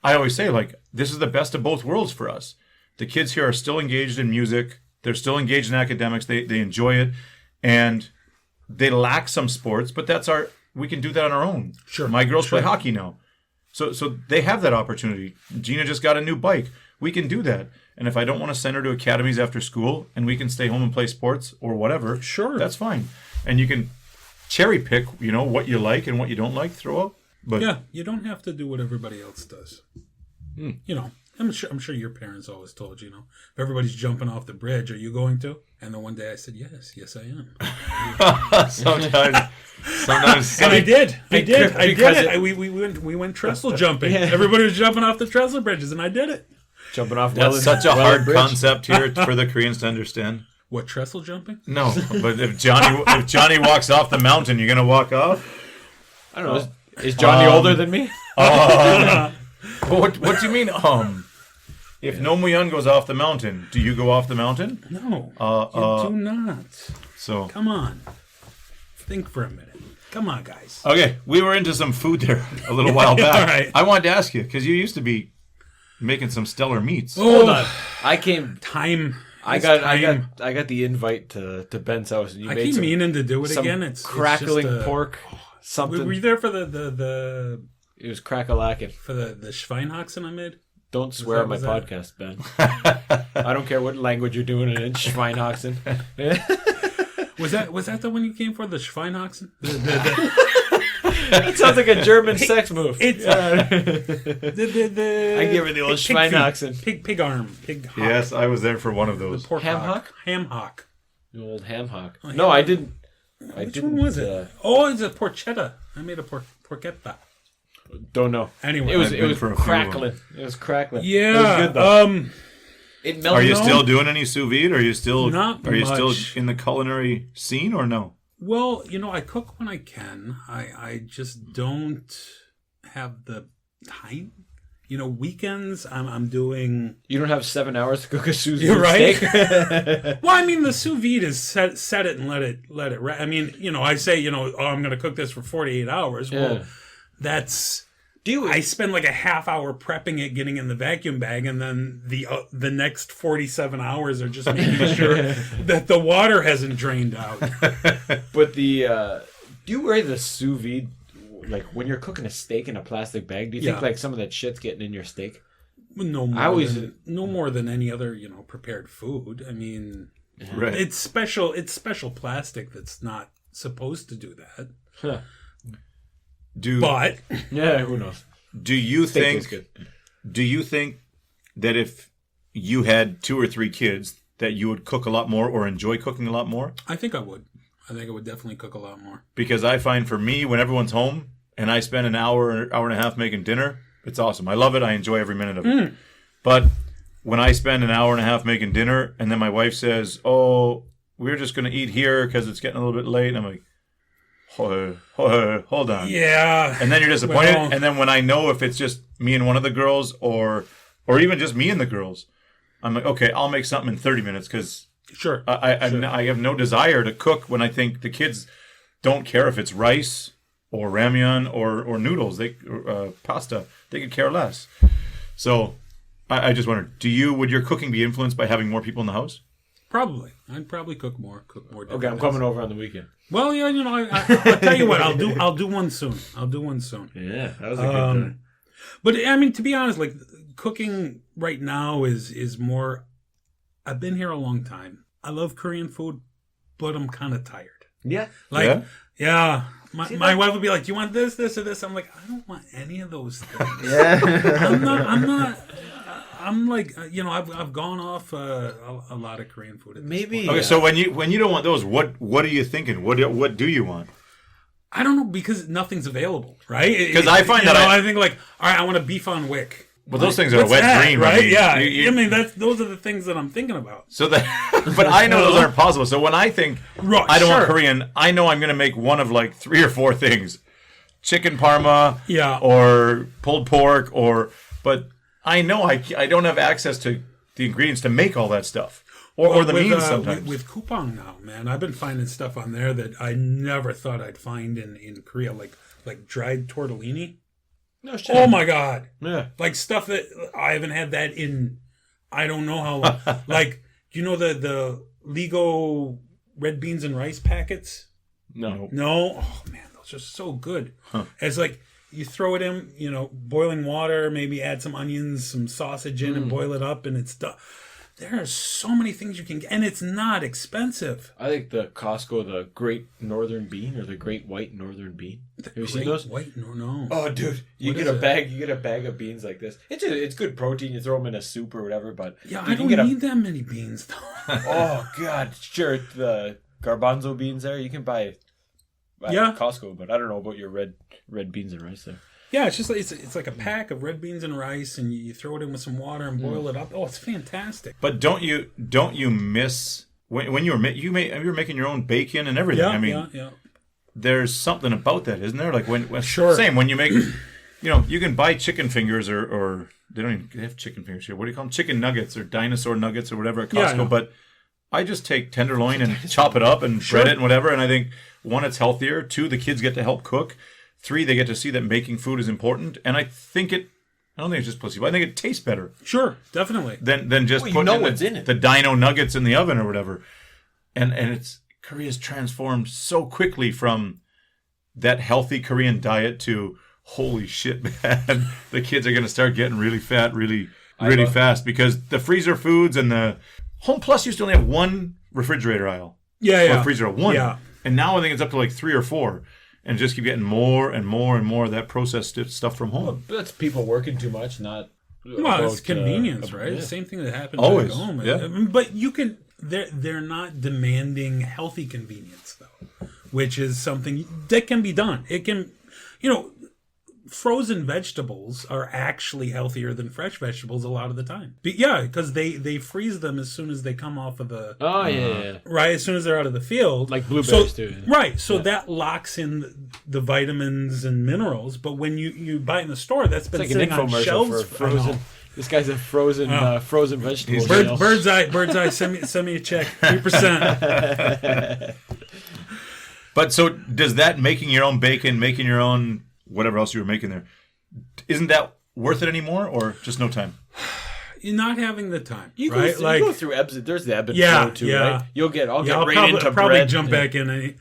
S4: I always say, this is the best of both worlds for us. The kids here are still engaged in music. They're still engaged in academics. They enjoy it. And they lack some sports, but we can do that on our own.
S3: Sure.
S4: My girls play hockey now. So they have that opportunity. Gina just got a new bike. We can do that. And if I don't want to send her to academies after school and we can stay home and play sports or whatever,
S3: sure, that's
S4: fine. And you can cherry pick, what you like and what you don't like, throw up. But
S3: yeah, you don't have to do what everybody else does. I'm sure your parents always told you, if everybody's jumping off the bridge, are you going to? And then one day I said, yes, I am.
S4: Sometimes.
S3: And I did. We went trestle jumping. Yeah. Everybody was jumping off the trestle bridges, and I did it.
S1: Jumping off.
S4: That's such a hard concept here for the Koreans to understand.
S3: What, trestle jumping?
S4: No, but if Johnny walks off the mountain, you're gonna walk off.
S1: I don't know. Is Johnny older than me?
S4: What do you mean? If No Muyan goes off the mountain, do you go off the mountain?
S3: No, you do not.
S4: So
S3: Come on. Think for a minute. Come on, guys.
S4: okay, we were into some food there a little while back.
S3: All right.
S4: I wanted to ask you because you used to be making some stellar meats.
S1: Hold on. I came.
S3: Time.
S1: I got the invite to Ben's house, and you
S3: I
S1: made
S3: keep
S1: some,
S3: meaning to do it
S1: some
S3: again. It's
S1: crackling
S3: just
S1: pork. Something.
S3: Were you there for the
S1: It was crack-a-lacking.
S3: for the Schweinhaxen I made?
S1: Don't swear on my podcast, Ben. I don't care what language you're doing it in. Schweinhaxen.
S3: Was that the one you came for, the Schweinhaxen?
S1: That sounds like a German sex move.
S3: It's
S1: I give her the old Schweinhaxen.
S3: Pig arm. Pig hock.
S4: Yes, I was there for one of those.
S3: Pork
S1: Ham
S3: hock.
S1: hock?
S3: Ham hock.
S1: The old ham hock.
S3: Oh,
S1: No,
S3: ham
S1: I
S3: hock.
S1: didn't.
S3: Which one was it? It's a porchetta. I made a porchetta.
S1: Don't know.
S3: Anyway.
S1: It was
S4: I've been for a few of
S1: crackling. It was crackling.
S3: Yeah.
S1: It was good though. It melted.
S4: Are you still doing any sous vide? Are you still
S3: Not
S4: Are you still
S3: much.
S4: in the culinary scene or no?
S3: Well, I cook when I can. I just don't have the time. Weekends I'm doing.
S1: You don't have 7 hours to cook a sous vide
S3: You're right.
S1: steak.
S3: Well, I mean, the sous vide is set it and let it. I mean, I say, I'm going to cook this for 48 hours. Well,
S1: Yeah.
S3: that's.
S1: Do you?
S3: I spend like a half hour prepping it, getting in the vacuum bag, and then the next 47 hours are just making sure that the water hasn't drained out.
S1: But do you worry the sous vide, like when you're cooking a steak in a plastic bag? Do you think
S3: Yeah.
S1: like some of that shit's getting in your steak?
S3: No more.
S1: I always-
S3: no more than any other prepared food. I mean,
S4: Right.
S3: it's special. It's special plastic that's not supposed to do that.
S1: Huh.
S3: But
S1: Yeah, who knows?
S4: Do you
S1: Steak is
S4: think?
S1: good.
S4: Do you think that if you had 2 or 3 kids, that you would cook a lot more or enjoy cooking a lot more?
S3: I think I would. I think I would definitely cook a lot more.
S4: Because I find for me, when everyone's home and I spend an hour and a half making dinner, it's awesome. I love it. I enjoy every minute of it. But when I spend an hour and a half making dinner and then my wife says, "Oh, we're just going to eat here because it's getting a little bit late," I'm like, hold on.
S3: Yeah.
S4: And then you're disappointed.
S3: Well-
S4: And then when I know if it's just me and one of the girls or even just me and the girls, I'm like, okay, I'll make something in 30 minutes because
S3: Sure.
S4: I have no desire to cook when I think the kids don't care if it's rice or ramyun or noodles, pasta. They could care less. So I just wondered, would your cooking be influenced by having more people in the house?
S3: Probably. I'd probably cook more.
S1: Okay,
S3: different
S1: I'm coming over on the weekend.
S3: Well, yeah, I'll tell you what. I'll do one soon.
S1: Yeah, that was a good time.
S3: But I mean, to be honest, like cooking right now is more. I've been here a long time. I love Korean food, but I'm kind of tired.
S1: Yeah.
S3: Like, yeah. My wife would be like, "Do you want this, or this?" I'm like, "I don't want any of those things."
S1: Yeah.
S3: I'm not. I'm like, I've gone off a lot of Korean food.
S1: Maybe.
S4: Okay, so when you don't want those, what are you thinking? What do you want?
S3: I don't know, because nothing's available, right?
S4: Because I find that
S3: I think like, all right, I want a beef on wick.
S4: Well, those things are a
S3: What's
S4: wet
S3: that,
S4: dream,
S3: right?
S4: I mean,
S3: Yeah,
S4: you-
S3: I mean those are the things that I'm thinking about.
S4: So but I know those aren't possible. So when I think
S3: Right,
S4: I don't want
S3: sure.
S4: Korean, I know I'm going to make one of like 3 or 4 things: chicken parma,
S3: Yeah.
S4: or pulled pork, but I know I don't have access to the ingredients to make all that stuff, or the means sometimes.
S3: With coupon now, man, I've been finding stuff on there that I never thought I'd find in Korea, like dried tortellini.
S1: No shit.
S3: Oh my god!
S1: Yeah.
S3: Like stuff that I haven't had that in I don't know how long. Like, do you know the Lego red beans and rice packets?
S1: No.
S3: No? Oh man, those are so good. It's like you throw it in, boiling water, maybe add some onions, some sausage in and boil it up, and it's done. There are so many things you can get, and it's not expensive.
S1: I think the Costco, the Great Northern Bean or the Great White Northern Bean. Have you seen those?
S3: Wait, no.
S1: Oh, dude, you
S3: What
S1: get
S3: is
S1: a
S3: it?
S1: bag. You get a bag of beans like this. It's good protein. You throw them in a soup or whatever. But
S3: Yeah,
S1: you
S3: I
S1: can
S3: don't
S1: get
S3: need that many beans, though.
S1: Oh God, sure. The garbanzo beans there. You can buy at
S3: Yeah.
S1: Costco, but I don't know about your red beans and rice there.
S3: Yeah, it's just like it's like a pack of red beans and rice, and you throw it in with some water and boil it up. Oh, it's fantastic.
S4: But don't you miss when you were making your own bacon and everything?
S3: Yeah,
S4: I mean,
S3: yeah.
S4: there's something about that, isn't there? Like when
S3: Sure.
S4: same when you make you can buy chicken fingers or they don't even have chicken fingers here. What do you call them? Chicken nuggets or dinosaur nuggets or whatever at Costco.
S3: Yeah.
S4: But I just take tenderloin and chop it up and bread it and whatever. And I think, 1, it's healthier. 2, the kids get to help cook. 3, they get to see that making food is important. And I don't think it's just placebo. I think it tastes better.
S3: Sure, definitely.
S4: Than just putting
S1: what's in it.
S4: The dino nuggets in the oven or whatever. And Korea's transformed so quickly from that healthy Korean diet to holy shit, man. The kids are going to start getting really fat really fast because the freezer foods and the Home Plus used to only have 1 refrigerator aisle.
S3: Yeah.
S4: Or freezer aisle, 1.
S3: Yeah.
S4: And now I think it's up to like 3 or 4. And just keep getting more and more and more of that processed stuff from home.
S1: That's people working too much, not.
S3: Well, it's convenience, right? The same thing that happens
S4: Always.
S3: at home.
S4: Yeah.
S3: But you can. They're not demanding healthy convenience though, which is something that can be done. It can, frozen vegetables are actually healthier than fresh vegetables a lot of the time. Because they freeze them as soon as they come off of the.
S1: Oh yeah.
S3: Right, as soon as they're out of the field,
S1: Like blueberries too.
S3: Right, so that locks in the vitamins and minerals. But when you buy it in the store, that's been
S1: It's like an
S3: sitting on
S1: infomercial
S3: shelves
S1: for frozen. This guy's a frozen vegetable.
S3: Bird's eye. Send me a check. 3%.
S4: But so does that making your own bacon, making your own whatever else you were making there, isn't that worth it anymore or just no time?
S3: You're not having the time,
S1: You
S3: right?
S1: go through ebbs. There's the ebb and flow too, right? I'll get
S3: I'll
S1: right into
S3: probably
S1: bread.
S3: jump back in. I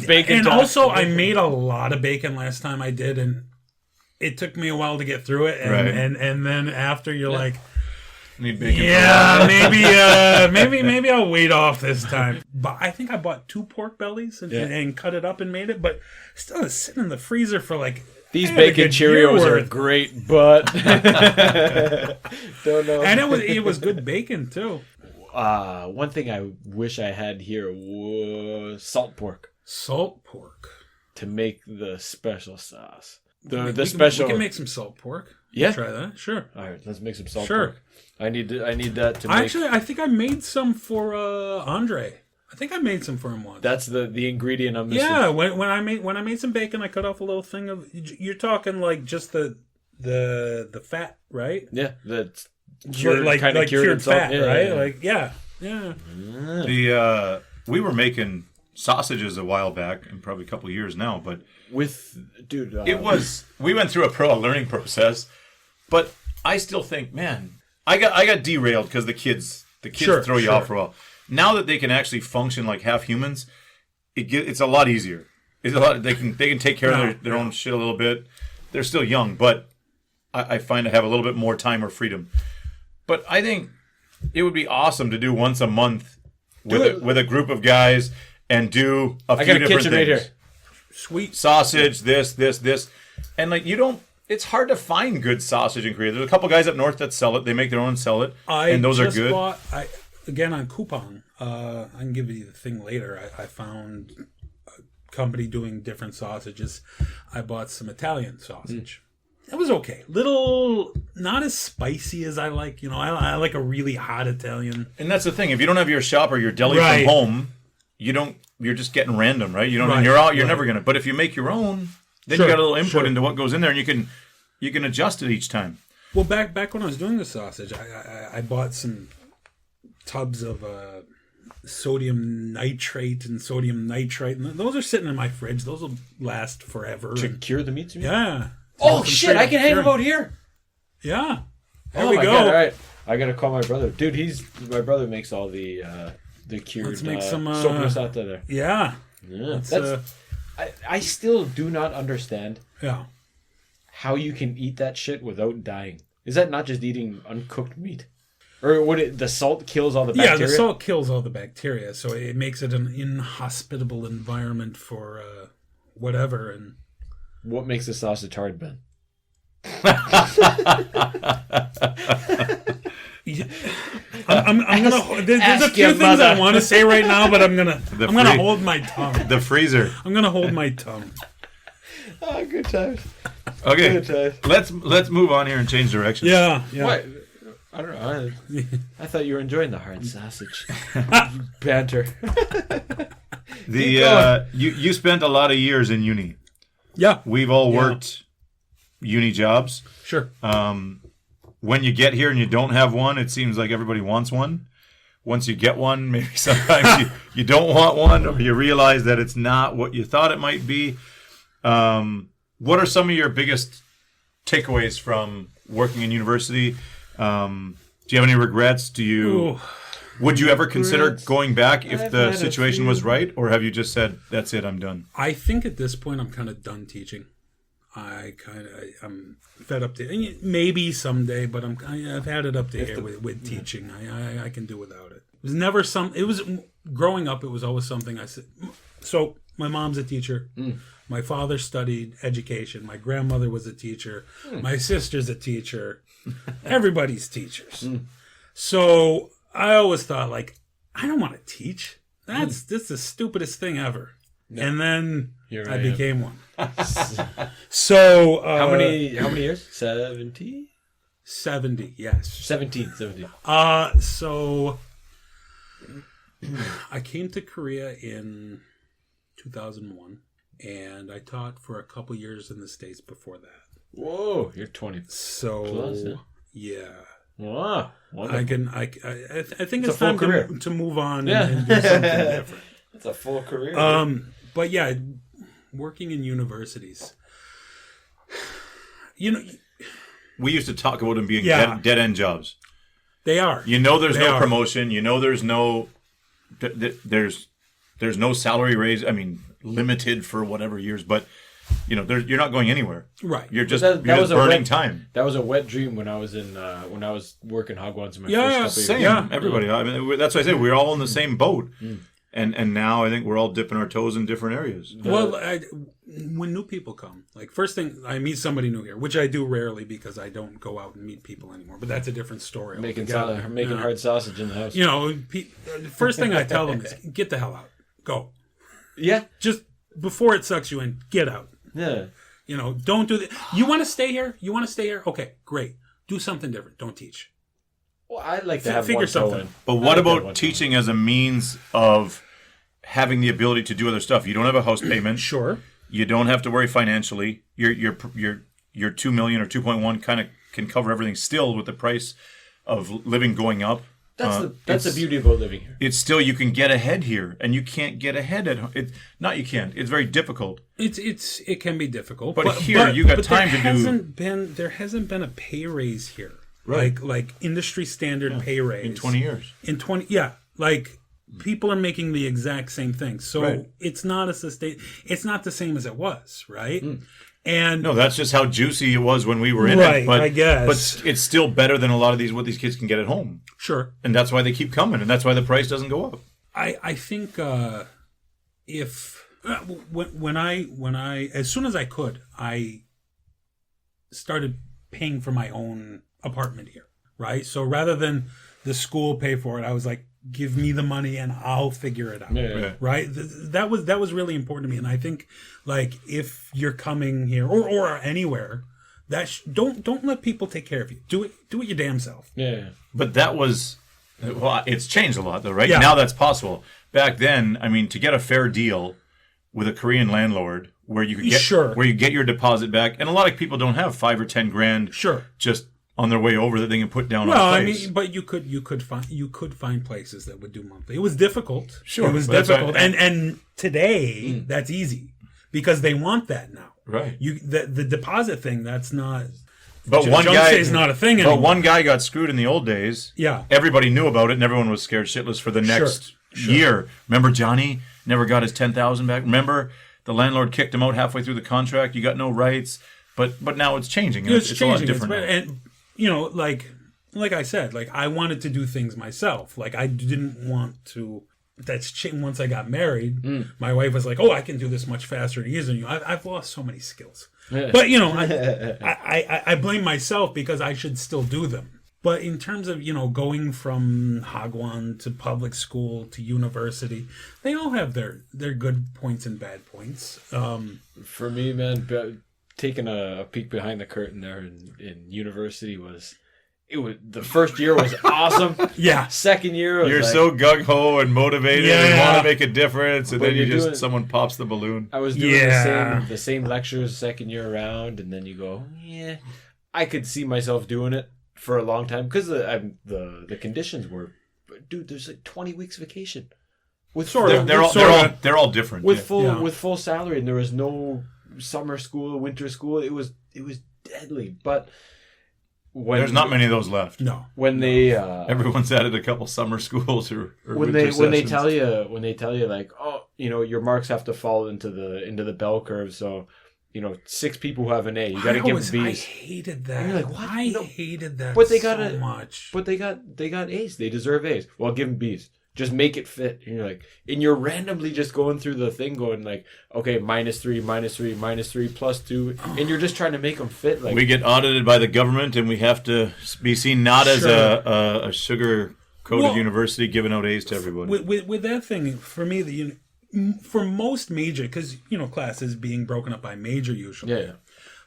S1: bacon
S3: and
S1: talk.
S3: also I made a lot of bacon last time I did, and it took me a while to get through it, and
S4: Right.
S3: and then after you're like,
S4: Need bacon.
S3: maybe I'll wait off this time. But I think I bought 2 pork bellies and cut it up and made it, but still it's sitting in the freezer for like.
S1: These
S3: a
S1: bacon
S3: good year
S1: Cheerios are
S3: worth.
S1: great, but don't know.
S3: And it was good bacon too.
S1: One thing I wish I had here was salt pork
S3: Salt pork.
S1: to make the special sauce.
S3: We
S1: special.
S3: can make some salt pork.
S1: Yeah.
S3: Try that. Sure.
S1: All right, let's make some salt
S3: Sure.
S1: pork. I need that to make.
S3: Actually, I think I made some for Andre. I think I made some for him once.
S1: That's the ingredient I'm missing.
S3: Yeah, when I made some bacon, I cut off a little thing of. You're talking like just the fat, right?
S1: Yeah, that's cured,
S3: like
S1: kind of
S3: cured fat,
S1: yeah,
S3: right?
S1: yeah.
S3: Like yeah.
S4: We were making sausages a while back, and probably a couple of years now, but we went through a learning process, but I still think, man, I got derailed because the kids throw you off for a while. Now that they can actually function like half humans, it's a lot easier. It's a lot. They can take care of their own shit a little bit. They're still young, but I find I have a little bit more time or freedom. But I think it would be awesome to do once a month with a group of guys and do a few different
S1: kitchen
S4: things.
S1: right here.
S3: Sweet
S4: Sausage, this, and like it's hard to find good sausage in Korea. There's a couple guys up north that sell it. They make their own and sell it, and those are good.
S3: Again on coupon. I can give you the thing later. I found a company doing different sausages. I bought some Italian sausage. It was okay. Little, not as spicy as I like. I like a really hot Italian.
S4: And that's the thing. If you don't have your shop or your deli
S3: Right.
S4: from home, you're just getting random, right? You don't.
S3: Right.
S4: You're never gonna. But if you make your own, then you got a little input into what goes in there, and you can adjust it each time.
S3: Well, back when I was doing the sausage, I bought some tubs of sodium nitrate and sodium nitrite, and those are sitting in my fridge. Those will last forever.
S1: To cure the meats?
S3: Yeah.
S1: Oh shit! I can hang them out here.
S3: Yeah. There
S1: Oh
S3: we
S1: my
S3: go.
S1: God, all right. I gotta call my brother, dude. My brother makes all the cured
S3: Let's make some
S1: soppressata there.
S3: Yeah.
S1: Yeah,
S3: That's
S1: I still do not understand
S3: yeah.
S1: how you can eat that shit without dying. Is that not just eating uncooked meat? Or the salt kills all the bacteria?
S3: Yeah, the salt kills all the bacteria, so it makes it an inhospitable environment for whatever. And
S1: What makes the sausage hard, Ben?
S3: I'm gonna. There's a
S1: ask
S3: few
S1: your
S3: things
S1: mother.
S3: I want to say right now, but I'm gonna hold my tongue.
S4: The freezer.
S3: I'm gonna hold my tongue.
S1: Oh, good times.
S4: Okay,
S1: Good
S4: let's move on here and change direction.
S3: Yeah.
S1: What? I don't know. I thought you were enjoying the hard sausage. Banter.
S4: You spent a lot of years in uni.
S3: Yeah.
S4: We've all worked uni jobs.
S3: Sure.
S4: When you get here and you don't have one, it seems like everybody wants one. Once you get one, maybe sometimes you don't want one, or you realize that it's not what you thought it might be. What are some of your biggest takeaways from working in university? Do you have any regrets? Would you ever consider going back if the situation was right, or have you just said, that's it, I'm done?
S3: I think at this point I'm kind of done teaching. I'm fed up to maybe someday, but I've had it up to here with teaching. I can do without it. It was never growing up. It was always something I said. So my mom's a teacher. My father studied education. My grandmother was a teacher. My sister's a teacher. Everybody's teachers. So I always thought, like, I don't want to teach. This is the stupidest thing ever. No. And then I became one. So
S1: how many years? 70?
S3: 70, yes.
S1: 17.
S3: So I came to Korea in 2001, and I taught for a couple years in the States before that.
S1: Whoa, you're 20.
S3: So
S1: plus,
S3: yeah.
S1: Wow.
S3: I think it's time to move on and do something different.
S1: That's a full career.
S3: But yeah, working in universities.
S4: We used to talk about them being dead end jobs.
S3: They are.
S4: There's no promotion. There's no there's no salary raise. I mean, limited for whatever years, but you're not going anywhere.
S3: Right.
S4: You're just burning time.
S1: That was a wet dream when I was working hagwons in my first couple
S4: same.
S1: years.
S4: Yeah, everybody. I mean, that's why I say we're all in the same boat. And now I think we're all dipping our toes in different areas.
S3: Well, when new people come, like first thing, I meet somebody new here, which I do rarely because I don't go out and meet people anymore. But that's a different story.
S1: Making hard sausage in the house.
S3: The first thing I tell them is, get the hell out. Go.
S1: Yeah.
S3: Just before it sucks you in, get out.
S1: Yeah.
S3: Don't do that. You want to stay here? Okay, great. Do something different. Don't teach.
S1: Well, I'd like to
S3: figure something.
S4: But what about teaching as a means of having the ability to do other stuff? You don't have a house payment.
S3: Sure.
S4: You don't have to worry financially. Your 2 million or 2.1 kind of can cover everything still with the price of living going up.
S1: That's the beauty about living here.
S4: It's still, you can get ahead here, and you can't get ahead at home. You can't. It's very difficult.
S3: It can be difficult.
S4: But here you got time to do.
S3: There hasn't been a pay raise here.
S4: Right.
S3: Like industry standard pay raise.
S4: In 20 years.
S3: People are making the exact same thing. So it's not it's not the same as it was, right? And
S4: no, that's just how juicy it was when we were in it. But,
S3: I guess.
S4: But it's still better than a lot of what these kids can get at home.
S3: Sure.
S4: And that's why they keep coming, and that's why the price doesn't go up.
S3: I think when I as soon as I could, I started paying for my own apartment here, right? So rather than the school pay for it, I was like, give me the money and I'll figure it out.
S1: Yeah.
S3: Right? That was really important to me. And I think, like, if you're coming here or anywhere, don't let people take care of you. Do it your damn self.
S1: Yeah.
S4: But it's changed a lot though, right?
S3: Yeah.
S4: Now that's possible. Back then, I mean, to get a fair deal with a Korean landlord where you could where you get your deposit back, and a lot of people don't have $5 or $10 grand just on their way over that they can put down on a place. I mean,
S3: but you could find places that would do monthly. It was difficult.
S4: Sure.
S3: It was difficult. And today that's easy because they want that now.
S4: Right.
S3: The deposit thing, that's not.
S4: But one guy
S3: is not a thing anymore.
S4: But one guy got screwed in the old days.
S3: Yeah.
S4: Everybody knew about it, and everyone was scared shitless for the next year. Remember Johnny never got his $10,000 back. Remember the landlord kicked him out halfway through the contract. You got no rights. But now it's changing. It's changing. A lot different.
S3: And like I said, like I wanted to do things myself. Like I didn't want to. Once I got married, my wife was like, "Oh, I can do this much faster and easier than you." I've lost so many skills, but I blame myself because I should still do them. But in terms of going from hagwon to public school to university, they all have their good points and bad points.
S1: For me, man, taking a peek behind the curtain there in university the first year was awesome.
S3: Yeah.
S1: Second year was
S4: You're
S1: like,
S4: so gung ho and motivated and want to make a difference, and
S1: But
S4: then someone pops the balloon.
S1: I was doing the same lectures second year around, and then you go, yeah, I could see myself doing it for a long time because the conditions were, dude. There's like 20 weeks vacation. With
S4: they're all different
S1: with full salary, and there was no summer school, winter school. It was deadly, but.
S4: There's not many of those left.
S3: No.
S1: When they
S4: everyone's added a couple summer schools or
S1: when they tell you like, oh, your marks have to fall into the bell curve, so 6 people who have an A, you got to give them B's.
S3: I hated that.
S1: And you're like, what?
S3: I hated that.
S1: But they got
S3: so much.
S1: But they got A's. They deserve A's. Well, give them B's. Just make it fit. And you're like, and you're randomly just going through the thing, going like, okay, -3, -3, -3, +2, and you're just trying to make them fit. Like
S4: we get audited by the government, and we have to be seen not as a sugar-coated university giving out A's to everybody.
S3: With that thing, for me, for most major, because classes being broken up by major usually.
S1: Yeah.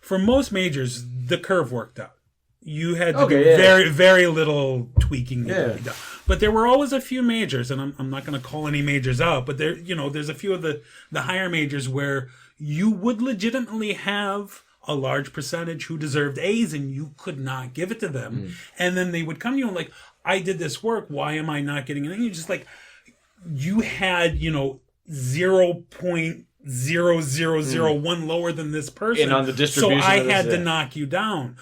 S3: For most majors, the curve worked out. You had to do very, very little tweaking.
S1: Yeah.
S3: But there were always a few majors, and I'm not going to call any majors out, but there's a few of the higher majors where you would legitimately have a large percentage who deserved A's, and you could not give it to them. And then they would come to you and like, I did this work, why am I not getting it? And you're just like, you had 0.0001 lower than this person,
S1: and on the distribution,
S3: so I had to knock you down.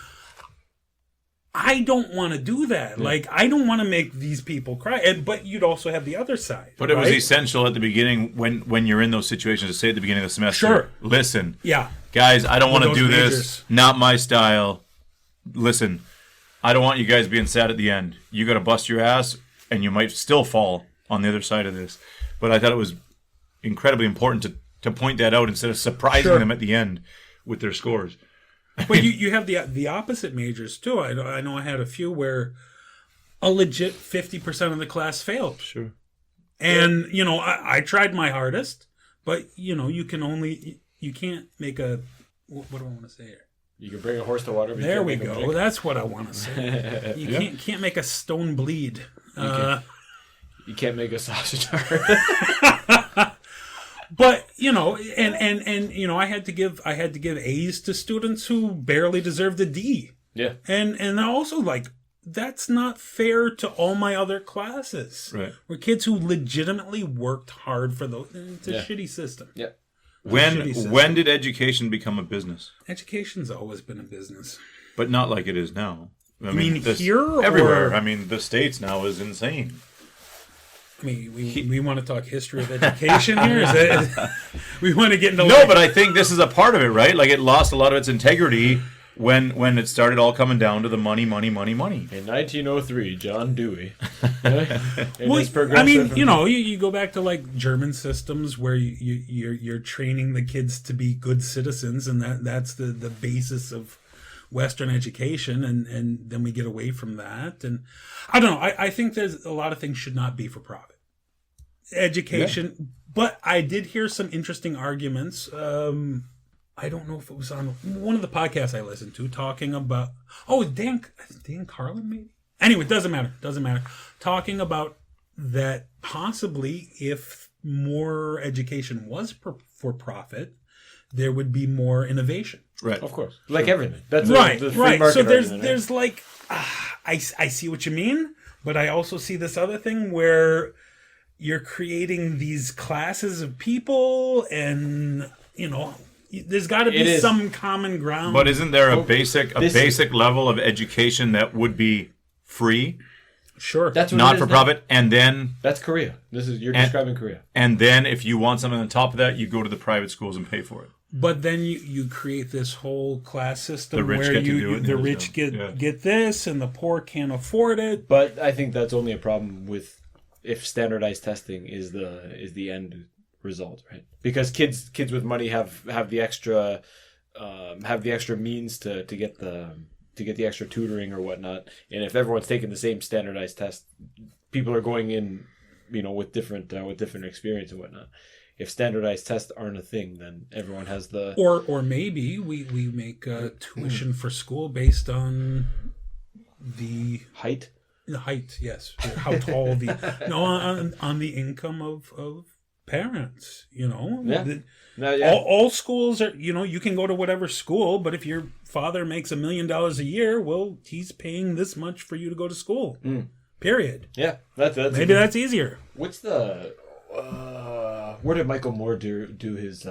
S3: I don't want to do that. Yeah. Like, I don't want to make these people cry. But you'd also have the other side.
S4: But it was essential at the beginning when you're in those situations to say at the beginning of the semester,
S3: sure,
S4: listen,
S3: yeah,
S4: guys, I don't want to do this. Not my style. Listen, I don't want you guys being sad at the end. You got to bust your ass, and you might still fall on the other side of this. But I thought it was incredibly important to point that out instead of surprising them at the end with their scores.
S3: But you have the opposite majors too. I know I had a few where a legit 50% of the class failed.
S4: Sure.
S3: And I tried my hardest, but you can't make a what do I want to say here?
S1: You can bring a horse to water. But
S3: there we go. That's what I want to say. You can't make a stone bleed.
S1: You can't make a sausage hard.
S3: But and I had to give A's to students who barely deserved a D.
S1: Yeah.
S3: And also like that's not fair to all my other classes.
S4: Right.
S3: We're kids who legitimately worked hard for those. It's a shitty system.
S1: Yeah.
S4: When did education become a business?
S3: Education's always been a business,
S4: but not like it is now. I mean
S3: here
S4: everywhere. I mean, the States now is insane.
S3: I mean, we want to talk history of education here? We want to get into...
S4: No, but I think this is a part of it, right? Like, it lost a lot of its integrity when it started all coming down to the money. In
S1: 1903, John Dewey.
S3: I mean, you go back to, like, German systems where you're training the kids to be good citizens, and that's the basis of Western education, and then we get away from that. And I don't know. I think there's a lot of things should not be for profit. Education, but I did hear some interesting arguments. I don't know if it was on one of the podcasts I listened to talking about. Oh, Dan Carlin maybe. Anyway, doesn't matter. Talking about that possibly if more education was for profit, there would be more innovation.
S1: Right, of course, like everything. That's
S3: right.
S1: The free market
S3: so there's
S1: argument,
S3: like, I see what you mean, but I also see this other thing where you're creating these classes of people, and there's got to be some common ground.
S4: But isn't there a basic level of education that would be free?
S3: Sure,
S1: that's what
S4: not for profit, and then
S1: that's Korea. You're describing Korea.
S4: And then if you want something on top of that, you go to the private schools and pay for it.
S3: But then you create this whole class system
S4: where
S3: the rich get this and the poor can't afford it.
S1: But I think that's only a problem with if standardized testing is the end result, right? Because kids with money have the extra means to get the extra tutoring or whatnot. And if everyone's taking the same standardized test, people are going in, with different experience and whatnot. If standardized tests aren't a thing, then everyone has the...
S3: Or maybe we make tuition for school based on the
S1: Height?
S3: the height, yes, how tall on the income of parents,
S1: Yeah.
S3: all schools are, you can go to whatever school, but if your father makes $1 million a year, well, he's paying this much for you to go to school. Period.
S1: Yeah. That's
S3: Maybe that's easier.
S1: What's the where did Michael Moore do his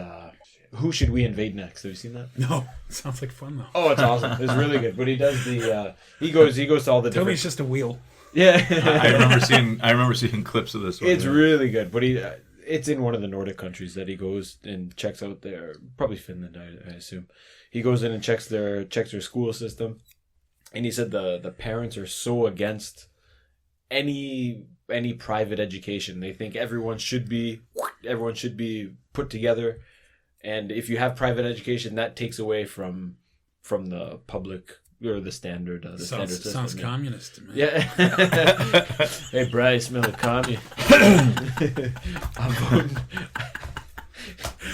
S1: Who Should We Invade Next? Have you seen that?
S3: No, sounds like fun though.
S1: Oh, it's awesome. It's really good. But he does the he goes to all the
S3: Tell me
S1: different.
S3: it's just a wheel.
S1: Yeah.
S4: I remember seeing clips of this one.
S1: It's really good. But it's in one of the Nordic countries that he goes and checks out their, probably Finland, I assume. He goes in and checks their school system, and he said the parents are so against any private education. They think everyone should be put together, and if you have private education, that takes away from the public or the standard standard system.
S3: Sounds communist to me.
S1: Yeah. Hey, Bryce, smell the commie. I'm voting.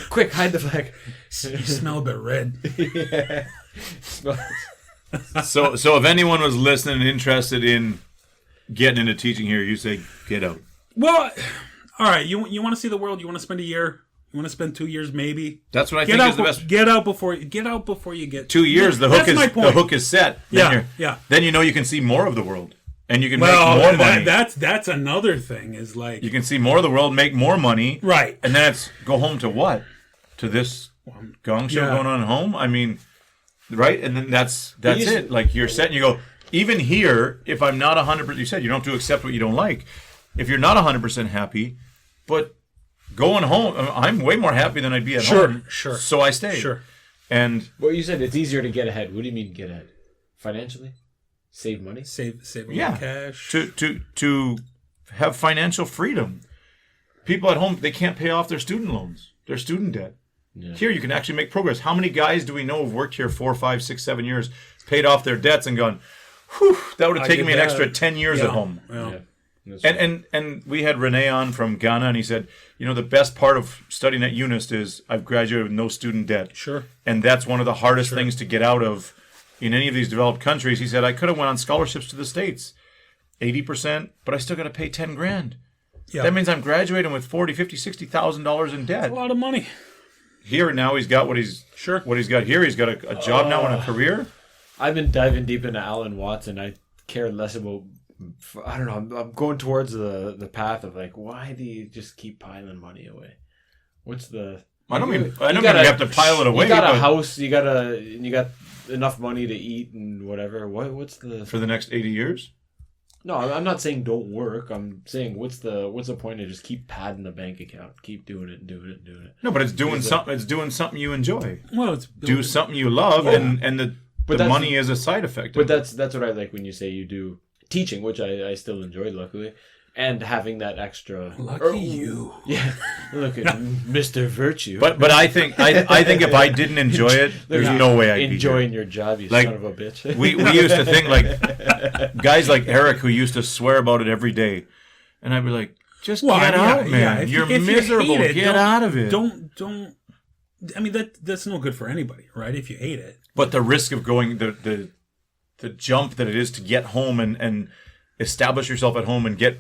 S1: Quick, hide the flag.
S3: You smell a bit red.
S1: Yeah.
S4: So if anyone was listening and interested in getting into teaching here, you say get out.
S3: Well, all right. You want to see the world? You want to spend a year? You want to spend 2 years? Maybe.
S4: That's what I think is the best.
S3: Get out before you get
S4: 2 years. The hook is set. Then
S3: Yeah.
S4: Then you can see more of the world, and you can make
S3: Well,
S4: more money.
S3: that's another thing. Is like
S4: You can see more of the world, make more money,
S3: right,
S4: and then it's go home to what? To this gong show
S3: Yeah.
S4: going on at home? I mean, right? And then that's it. Like you're set, and you go. Even here, if I'm not 100%, you said you don't have to accept what you don't like. If you're not 100% happy, but going home, I'm way more happy than I'd be at home.
S3: Sure.
S4: So I stayed.
S3: Sure.
S4: And
S1: Well, you said it's easier to get ahead. What do you mean get ahead? Financially? Save money?
S3: Save a little cash.
S4: to have financial freedom. People at home, they can't pay off their student loans, their student debt.
S1: Yeah.
S4: Here, you can actually make progress. How many guys do we know have worked here 4, 5, 6, 7 years, paid off their debts, and gone, whew, that would have taken me an extra 10 years at home.
S3: Yeah.
S4: And we had Renee on from Ghana, and he said, the best part of studying at UNIST is I've graduated with no student debt.
S3: Sure.
S4: And that's one of the hardest things to get out of in any of these developed countries. He said, I could have went on scholarships to the States, 80%, but I still got to pay $10,000.
S3: Yeah.
S4: That means I'm graduating with $40,000, $50,000, $60,000 in debt.
S3: A lot of money.
S4: Here now he's got what he's got here. He's got a job now and a career.
S1: I've been diving deep into Alan Watts, and I care less about. I don't know. I'm going towards the path of like, why do you just keep piling money away? What's the?
S4: I don't mean you have to pile it away.
S1: You got a house. You got enough money to eat and whatever. What's the
S4: for the next 80 years?
S1: No, I'm not saying don't work. I'm saying what's the point of just keep padding the bank account, keep doing it and doing it and doing it.
S4: No, but it's doing something. It's doing something you enjoy.
S3: Well, it's
S4: do something you love, and the money is a side effect.
S1: But that's what I like when you say you do teaching, which I still enjoy, luckily, and having that extra.
S3: Lucky you.
S1: Yeah, look at Mr. Virtue.
S4: But I think if I didn't enjoy it, there's no way I'd
S1: enjoying
S4: be
S1: your job. You
S4: like,
S1: son of a bitch.
S4: we used to think like guys like Eric who used to swear about it every day, and I'd be like, just get out, man.
S3: If
S4: You're
S3: you
S4: miserable.
S3: hate it,
S4: get out of it.
S3: Don't. I mean that's no good for anybody, right? If you hate it.
S4: But the risk of going the jump that it is to get home and establish yourself at home and get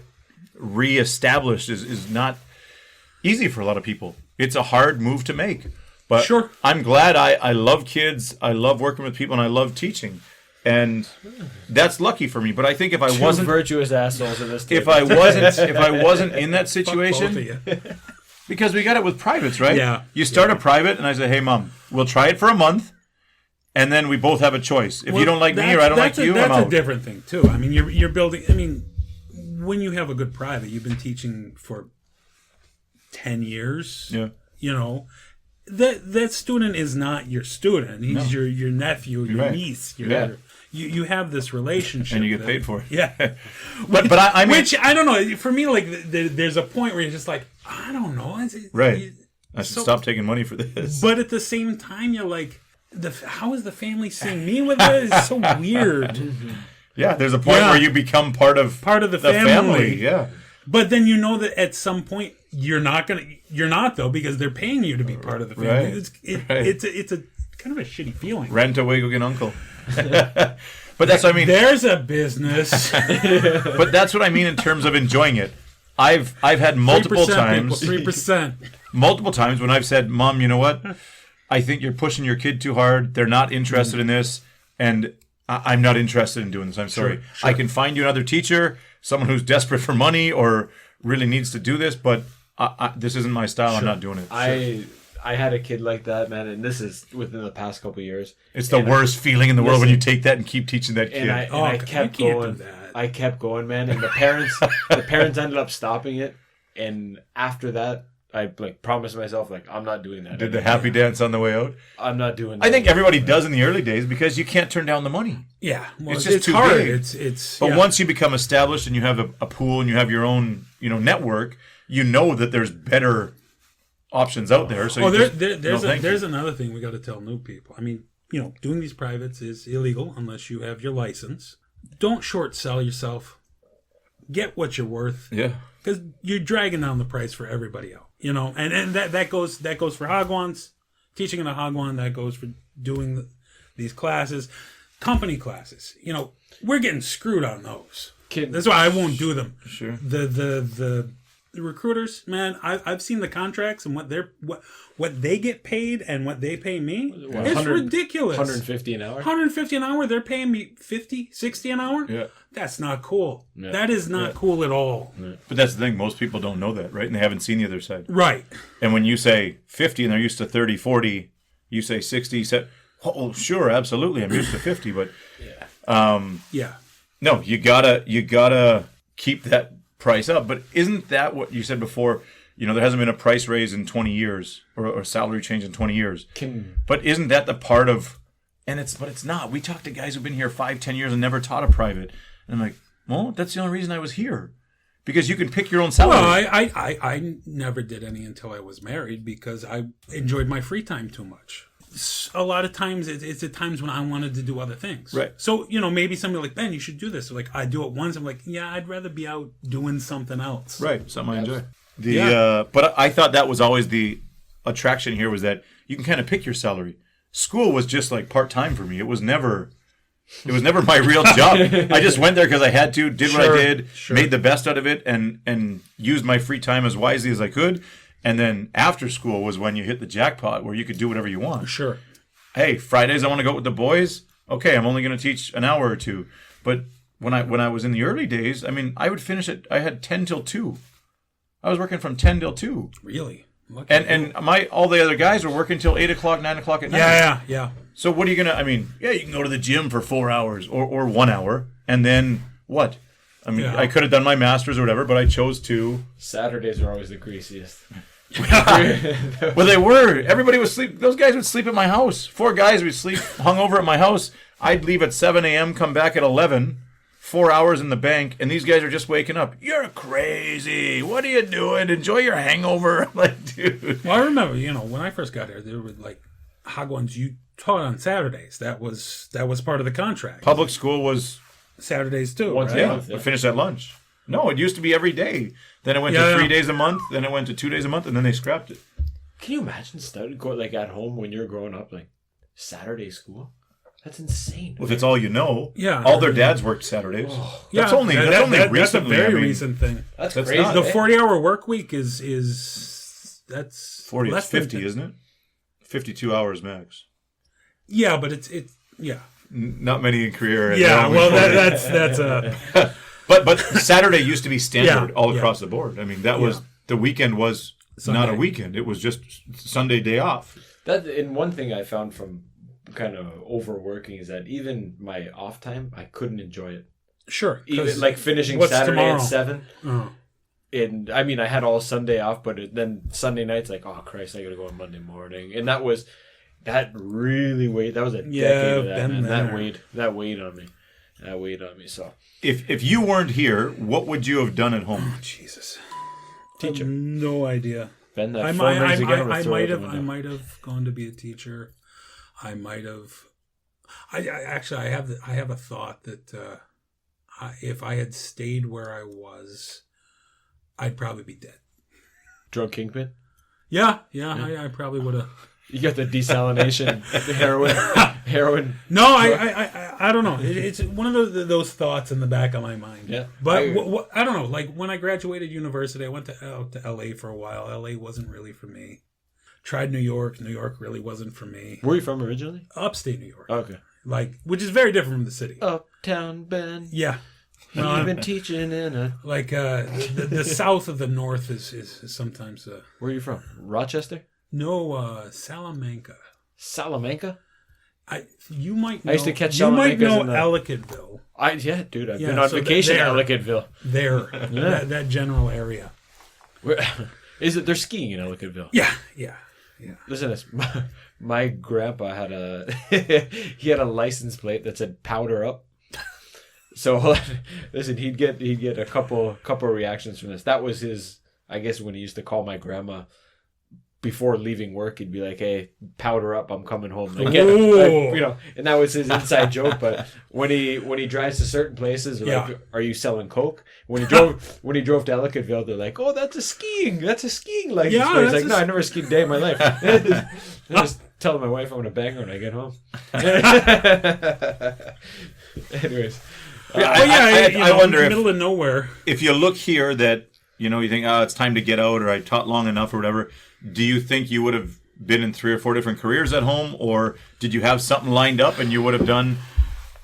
S4: reestablished is not easy for a lot of people. It's a hard move to make. But
S3: sure.
S4: I'm glad I love kids, I love working with people, and I love teaching. And that's lucky for me. But I think if I wasn't
S1: virtuous assholes in this table.
S4: if I wasn't in that situation, because we got it with privates, right?
S3: Yeah.
S4: You start a private and I say, hey mom, we'll try it for a month. And then we both have a choice. If you don't like me or I don't like you, I'm out.
S3: That's a different thing too. I mean, you're building. I mean, when you have a good private, you've been teaching for 10 years.
S4: Yeah.
S3: That student is not your student. He's your nephew, your niece. You have this relationship,
S4: and you get paid for it.
S3: Yeah.
S4: but I mean,
S3: which I don't know. For me, like there's a point where you're just like, I don't know.
S4: Right. I should stop taking money for this.
S3: But at the same time, you're like, how is the family seeing me with this? It's so weird.
S4: Yeah, there's a point where you become part of
S3: the family.
S4: Yeah.
S3: But then you know that at some point you're not though, because they're paying you to be part of the family.
S4: Right.
S3: It's a kind of a shitty feeling.
S4: Rent away, go get uncle. But that's what I mean.
S3: There's a business.
S4: But that's what I mean in terms of enjoying it. I've had multiple
S3: 3%.
S4: multiple times when I've said, Mom, you know what? I think you're pushing your kid too hard. They're not interested in this, and I'm not interested in doing this. I'm sorry.
S3: Sure.
S4: I can find you another teacher, someone who's desperate for money or really needs to do this, but this isn't my style. I'm not doing it.
S1: I had a kid like that, man, and this is within the past couple of years.
S4: It's the worst feeling in the world when you take that and keep teaching that kid.
S1: And I kept going. I kept going, man, and the parents ended up stopping it. And after that, I promised myself I'm not doing that.
S4: Did the happy dance on the way out?
S1: I'm not doing that.
S4: I think everybody does in the early days because you can't turn down the money.
S3: Yeah, well,
S4: it's just too
S3: hard.
S4: big. But once you become established and you have a pool and you have your own network, you know that there's better options out there. So
S3: there's another thing we got to tell new people. I mean, doing these privates is illegal unless you have your license. Don't short sell yourself. Get what you're worth.
S4: Yeah.
S3: Because you're dragging down the price for everybody else. And that goes for Hagwons, teaching in a Hagwon. That goes for doing these classes, company classes. We're getting screwed on those. That's why I won't do them.
S4: Sure.
S3: The recruiters, man, I've seen the contracts and what they get paid and what they pay me. It's ridiculous.
S1: 150 an hour.
S3: 150 an hour. They're paying me 50, 60 an hour.
S4: Yeah.
S3: That's not cool.
S1: Yeah.
S3: That is not cool at all.
S4: Yeah. But that's the thing. Most people don't know that, right? And they haven't seen the other side.
S3: Right.
S4: And when you say 50 and they're used to 30, 40, you say 60, oh, sure, absolutely. I'm used to 50, but no, you gotta keep that price up. But isn't that what you said before? There hasn't been a price raise in 20 years or a salary change in 20 years. But isn't that the part of, but it's not. We talk to guys who've been here 5, 10 years and never taught a private. And I'm like, well, that's the only reason I was here. Because you can pick your own salary.
S3: Well, I never did any until I was married because I enjoyed my free time too much. A lot of times it's at times when I wanted to do other things.
S4: Right.
S3: So, maybe somebody like, Ben, you should do this. Like, I do it once. I'm like, yeah, I'd rather be out doing something else.
S4: Right. Something I enjoy. But I thought that was always the attraction here was that you can kind of pick your salary. School was just like part-time for me. It was never my real job. I just went there because I had to, did what I did, made the best out of it, and used my free time as wisely as I could. And then after school was when you hit the jackpot where you could do whatever you want.
S3: Sure.
S4: Hey, Fridays I want to go with the boys. Okay, I'm only going to teach an hour or two. But when I was in the early days, I mean, I would finish it. I had 10 till 2. I was working from 10 till 2.
S3: Really?
S4: And all the other guys were working till 8 o'clock, 9 o'clock at night.
S3: Yeah.
S4: So what are you gonna? I mean, you can go to the gym for 4 hours or 1 hour, and then what? I mean, I could have done my master's or whatever, but I chose to.
S1: Saturdays are always the greasiest.
S4: Well, they were. Everybody was sleep. Those guys would sleep at my house. 4 guys would sleep hung over at my house. I'd leave at 7 a.m., come back at 11. 4 hours in the bank, and these guys are just waking up. You're crazy. What are you doing? Enjoy your hangover. I'm like, dude.
S3: Well, I remember, when I first got here, there were like Hagwons you taught on Saturdays. That was part of the contract.
S4: Public school was
S3: Saturdays too.
S1: Once
S3: right?
S1: a month.
S4: We finished at lunch. No, it used to be every day. Then it went to 3 days a month. Then it went to 2 days a month, and then they scrapped it.
S1: Can you imagine going at home when you're growing up, Saturday school? That's insane.
S4: If it's all you know,
S3: yeah.
S4: All their dads worked Saturdays.
S3: That's
S4: only recently.
S3: That's a very recent thing.
S1: That's crazy.
S3: The 40-hour work week is that's
S4: 40.
S3: Less
S4: it's 50, isn't it? 52 hours max.
S3: Yeah, but it's
S4: not many in career.
S3: Yeah, well, that's a.
S4: But Saturday used to be standard all across the board. I mean, that was the weekend was Sunday. Not a weekend. It was just Sunday day off.
S1: And one thing I found from kind of overworking is that even my off time, I couldn't enjoy it.
S3: Sure.
S1: Even finishing Saturday
S3: tomorrow?
S1: at 7.
S3: Oh.
S1: And I mean, I had all Sunday off, but then Sunday night's oh Christ, I gotta go on Monday morning. And that really weighed. That was a decade of that, man. That weighed on me. That weighed on me. So
S4: if you weren't here, what would you have done at home?
S3: Oh, Jesus.
S1: Teacher.
S3: No idea.
S1: Ben, that
S3: I might have gone to be a teacher. I might have. I have a thought that if I had stayed where I was, I'd probably be dead.
S1: Drug kingpin.
S3: Yeah. I probably would have.
S1: You got the desalination, the heroin.
S3: No, I don't know. It's one of those thoughts in the back of my mind.
S1: Yeah.
S3: But I don't know. Like when I graduated university, I went to LA for a while. LA wasn't really for me. Tried New York. New York really wasn't for me.
S1: Where are you from originally?
S3: Upstate New York.
S1: Okay.
S3: Like, which is very different from the city.
S1: Uptown Ben.
S3: Yeah.
S1: You've been teaching in a...
S3: Like the south of the north is sometimes.
S1: Where are you from? Rochester?
S3: No, Salamanca.
S1: Salamanca?
S3: You might know.
S1: I used to catch
S3: You might
S1: Salamancas
S3: know
S1: in the...
S3: Ellicottville.
S1: Dude, I've been on vacation at Ellicottville.
S3: There, that general area.
S1: Is it? They're skiing in Ellicottville.
S3: Yeah.
S1: Listen to this. My grandpa had he had a license plate that said "powder up." So listen, he'd get a couple reactions from this. That was his. I guess when he used to call my grandma before leaving work, he'd be like, "Hey, powder up, I'm coming home." Like, and that was his inside joke. But when he drives to certain places, they're like, "Are you selling coke?" When he drove to Ellicottville, they're like, "Oh, that's a skiing license." Yeah, he's like, "No, I never skied a day in my life." I just tell my wife I'm gonna bang her when I get home. Anyways,
S4: I wonder
S3: in the middle of nowhere.
S4: If you look here, that you think, it's time to get out, or I taught long enough, or whatever. Do you think you would have been in 3 or 4 different careers at home, or did you have something lined up and you would have done?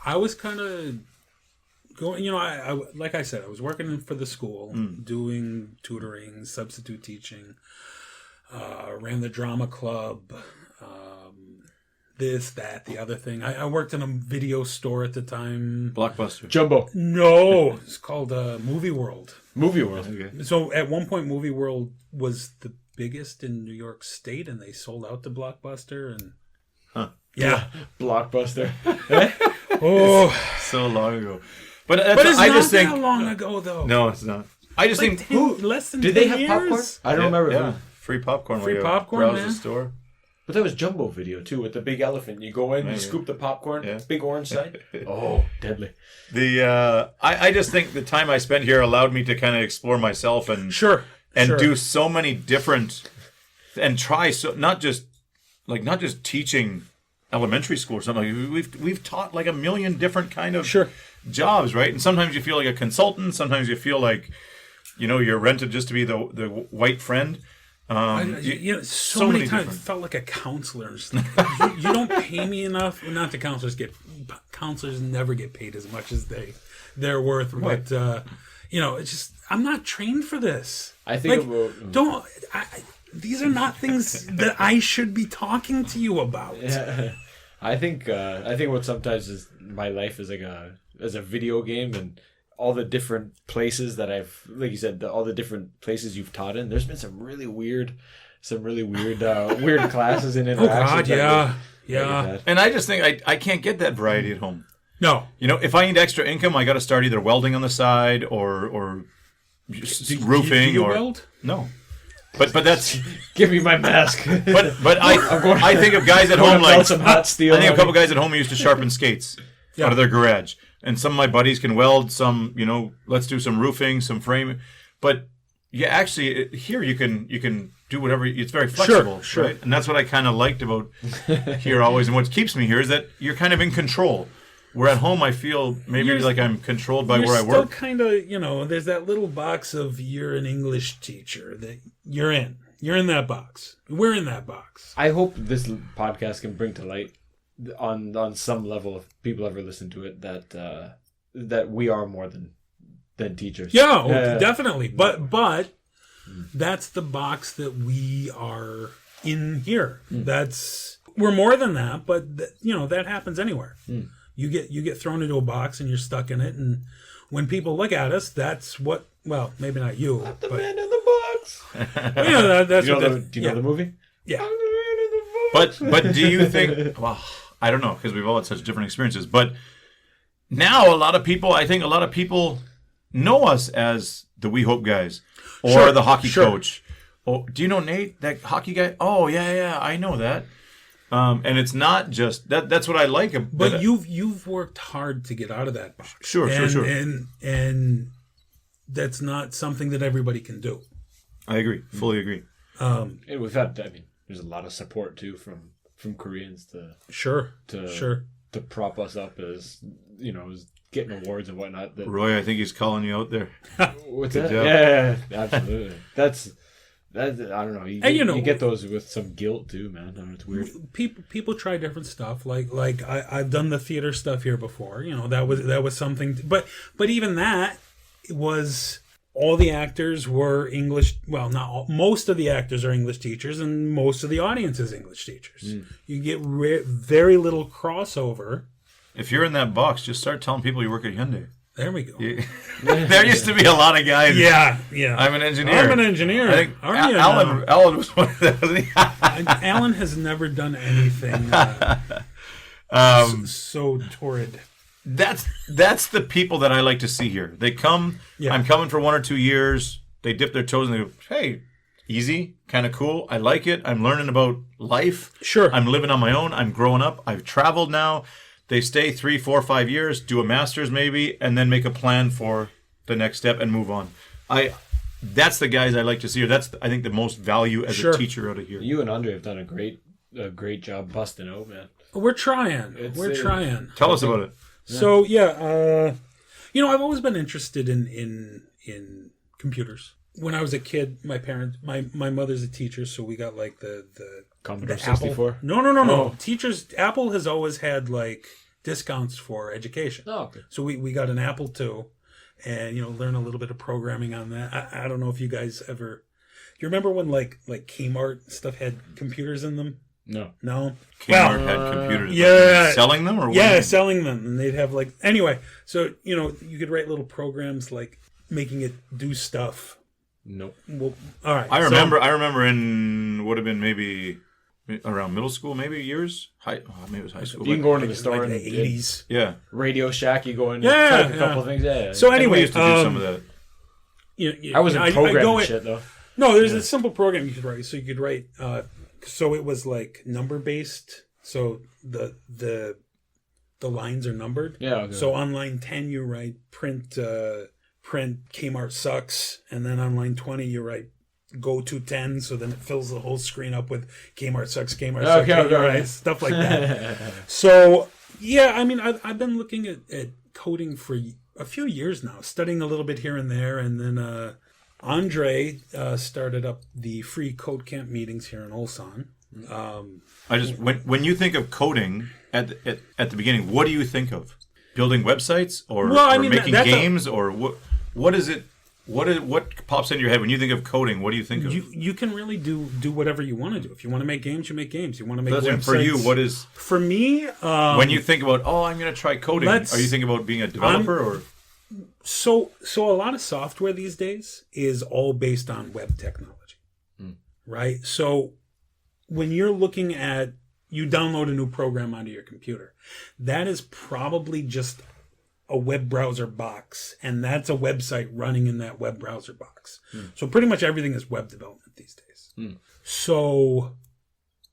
S3: I was kind of going, I like I said, I was working for the school, doing tutoring, substitute teaching, ran the drama club, this, that, the other thing. I worked in a video store at the time.
S4: Blockbuster.
S1: Jumbo.
S3: No, it's called Movie World.
S1: Movie World.
S3: Okay. So at one point, Movie World was the biggest in New York State, and they sold out to Blockbuster. And yeah,
S1: Blockbuster.
S4: So long ago. But
S3: it's not that long ago, though.
S4: No, it's not. I just think
S3: less than
S1: did
S3: 10
S1: they have
S3: years?
S1: popcorn? I don't remember.
S4: Yeah, free popcorn.
S3: Free popcorn,
S4: browse
S3: man.
S4: the store.
S1: But that was Jumbo Video too, with the big elephant. You go in, you scoop the popcorn, big orange side. Oh, deadly.
S4: I just think the time I spent here allowed me to kind of explore myself and do so many different and try not just teaching elementary school or something. We've taught like a million different kind of jobs, right? And sometimes you feel like a consultant. Sometimes you feel like you're rented just to be the white friend.
S3: So many times it felt like a counselor. You don't pay me enough. Not the counselors never get paid as much as they're worth. Right. But it's just I'm not trained for this.
S1: I think
S3: these are not things that I should be talking to you about.
S1: Yeah. I think what sometimes is my life is like as a video game, and all the different places that I've, like you said, all the different places you've taught in. There's been some really weird classes and interactions.
S3: Oh God, yeah.
S4: And I just think I can't get that variety at home.
S3: No,
S4: if I need extra income, I got to start either welding on the side or roofing.
S3: Do you
S4: or
S3: weld?
S4: No. But that's
S1: give me my mask.
S4: But I think of guys at home like
S1: some hot steel.
S4: I think a couple guys at home who used to sharpen skates out of their garage, and some of my buddies can weld. Some let's do some roofing, some frame. But actually here you can do whatever. It's very flexible,
S3: sure.
S4: Right? And that's what I kind of liked about here always, and what keeps me here is that you're kind of in control. Where at home I feel maybe like I'm controlled by where I work.
S3: You're still kind of, there's that little box of you're an English teacher that you're in. You're in that box. We're in that box.
S1: I hope this podcast can bring to light on some level, if people ever listen to it, that we are more than teachers.
S3: Yeah, definitely. But that's the box that we are in here. We're more than that, but that happens anywhere. You get thrown into a box and you're stuck in it, and when people look at us, that's what. Well, maybe not you.
S1: I'm the man in the box.
S3: That's
S1: do you know the movie?
S3: Yeah.
S1: I'm the man in the box.
S4: But do you think? Well, I don't know, because we've all had such different experiences. But now I think a lot of people know us as the We Hope guys or the hockey coach. Oh, do you know Nate, that hockey guy? Oh yeah, I know that. And it's not just that. That's what I like.
S3: But you've worked hard to get out of that box.
S4: Sure.
S3: And that's not something that everybody can do.
S4: I agree. Fully agree.
S1: And we've had, there's a lot of support too from Koreans to prop us up as as getting awards and whatnot.
S4: Roy, I think he's calling you out there.
S1: What's that? Yeah, absolutely. That's I don't know. You get those with some guilt too, man. I don't know, it's weird.
S3: People try different stuff. Like I've done the theater stuff here before. That was something. But even that was, all the actors were English. Well, not all, most of the actors are English teachers, and most of the audience is English teachers. You get very little crossover.
S4: If you're in that box, just start telling people you work at Hyundai.
S3: There we go.
S4: There used to be a lot of guys.
S3: Yeah.
S4: I'm an engineer.
S3: I think
S4: Alan was one of them.
S3: Alan has never done anything so torrid.
S4: That's the people that I like to see here. They come. Yeah. I'm coming for 1 or 2 years. They dip their toes and they go, "Hey, easy, kind of cool. I like it. I'm learning about life.
S3: Sure.
S4: I'm living on my own. I'm growing up. I've traveled now." They stay 3, 4, 5 years, do a master's maybe, and then make a plan for the next step and move on. That's the guys I like to see. That's I think the most value as a teacher out of here.
S1: You and Andre have done a great job busting out, man.
S3: We're trying. We're trying.
S4: Tell us about it.
S3: So I've always been interested in computers. When I was a kid, my mother's a teacher, so we got like the
S1: Commodore 64.
S3: No. Oh. Teachers, Apple has always had like discounts for education.
S1: Oh, okay.
S3: So we got an Apple II, and learn a little bit of programming on that. I don't know if you guys ever. You remember when like Kmart stuff had computers in them?
S1: No.
S4: Kmart had computers.
S3: Yeah.
S4: Selling them or what?
S3: Yeah, selling them, and they'd have anyway. So you could write little programs like making it do stuff.
S1: Nope.
S3: Well, all right.
S4: I remember in would have been maybe around middle school, maybe years. Maybe it was high school.
S1: You can go into the store
S3: in the 80s.
S4: Yeah.
S1: Radio Shack. You go in.
S3: Yeah.
S1: A couple of things. Yeah.
S3: So anyway,
S4: we used to do some of that.
S1: I wasn't programming shit though.
S3: No, there's a simple program you could write. So you could write. So it was like number based. So the lines are numbered.
S1: Yeah. Okay.
S3: So on line 10 you write print Kmart sucks, and then on line 20 you write go to 10, so then it fills the whole screen up with Kmart sucks, right? Stuff like that. So yeah, I mean I've been looking at coding for a few years now, studying a little bit here and there, and then Andre started up the free code camp meetings here in Ulsan.
S4: When you think of coding at the beginning, what do you think of? Building websites or making games or what is it? What pops into your head when you think of coding? What do you think of?
S3: You can really do whatever you want to do. If you want to make games, you make games. You want to make websites.
S4: For you, what is?
S3: For me,
S4: when you think about, I'm going to try coding, are you thinking about being a developer or?
S3: So a lot of software these days is all based on web technology, right? So when you're looking at, you download a new program onto your computer, that is probably just a web browser box, and that's a website running in that web browser box. So pretty much everything is web development these days. So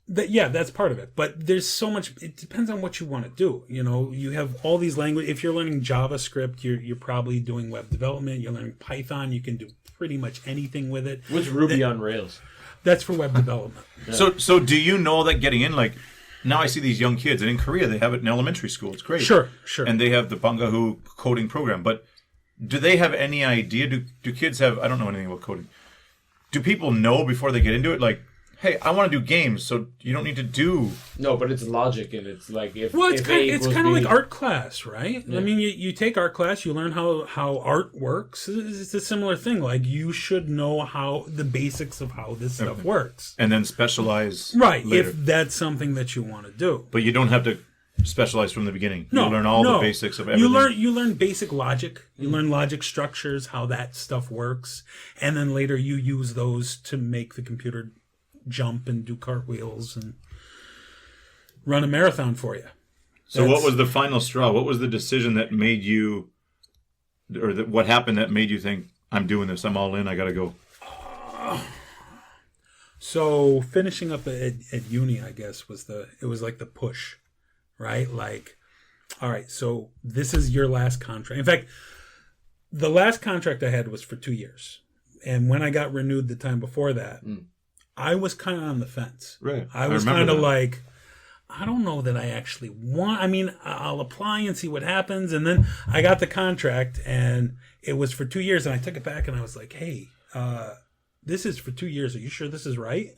S3: that's part of it. But there's so much. It depends on what you want to do. You have all these languages. If you're learning JavaScript, you're probably doing web development. You're learning Python. You can do pretty much anything with it.
S1: What's Ruby on Rails?
S3: That's for web development.
S4: Yeah. So do you know that getting in, like, now I see these young kids, and in Korea they have it in elementary school. It's great.
S3: Sure.
S4: And they have the Bangahu coding program. But do they have any idea? Do kids have? I don't know anything about coding. Do people know before they get into it? Like, hey, I want to do games, so you don't need to do.
S1: No, but it's logic, and it's like
S3: it's kind of like art class, right? Yeah. I mean, you take art class, you learn how art works. It's a similar thing. Like, you should know how the basics of how this stuff works,
S4: and then specialize.
S3: Right,
S4: later.
S3: if that's something that you want to do.
S4: But you don't have to specialize from the beginning. You learn all the basics of everything.
S3: You learn basic logic. You learn logic structures, how that stuff works, and then later you use those to make the computer jump and do cartwheels and run a marathon for you.
S4: So what was the final straw? What was the decision that made you, or what happened that made you think, I'm doing this, I'm all in, I gotta go?
S3: So finishing up at uni, I guess, it was like the push, right? Like, all right, so this is your last contract. In fact, the last contract I had was for 2 years. And when I got renewed the time before that, I was kind of on the fence.
S4: Right.
S3: I was kind of like, I don't know that I actually want. I mean, I'll apply and see what happens. And then I got the contract, and it was for 2 years. And I took it back, and I was like, hey, this is for 2 years. Are you sure this is right?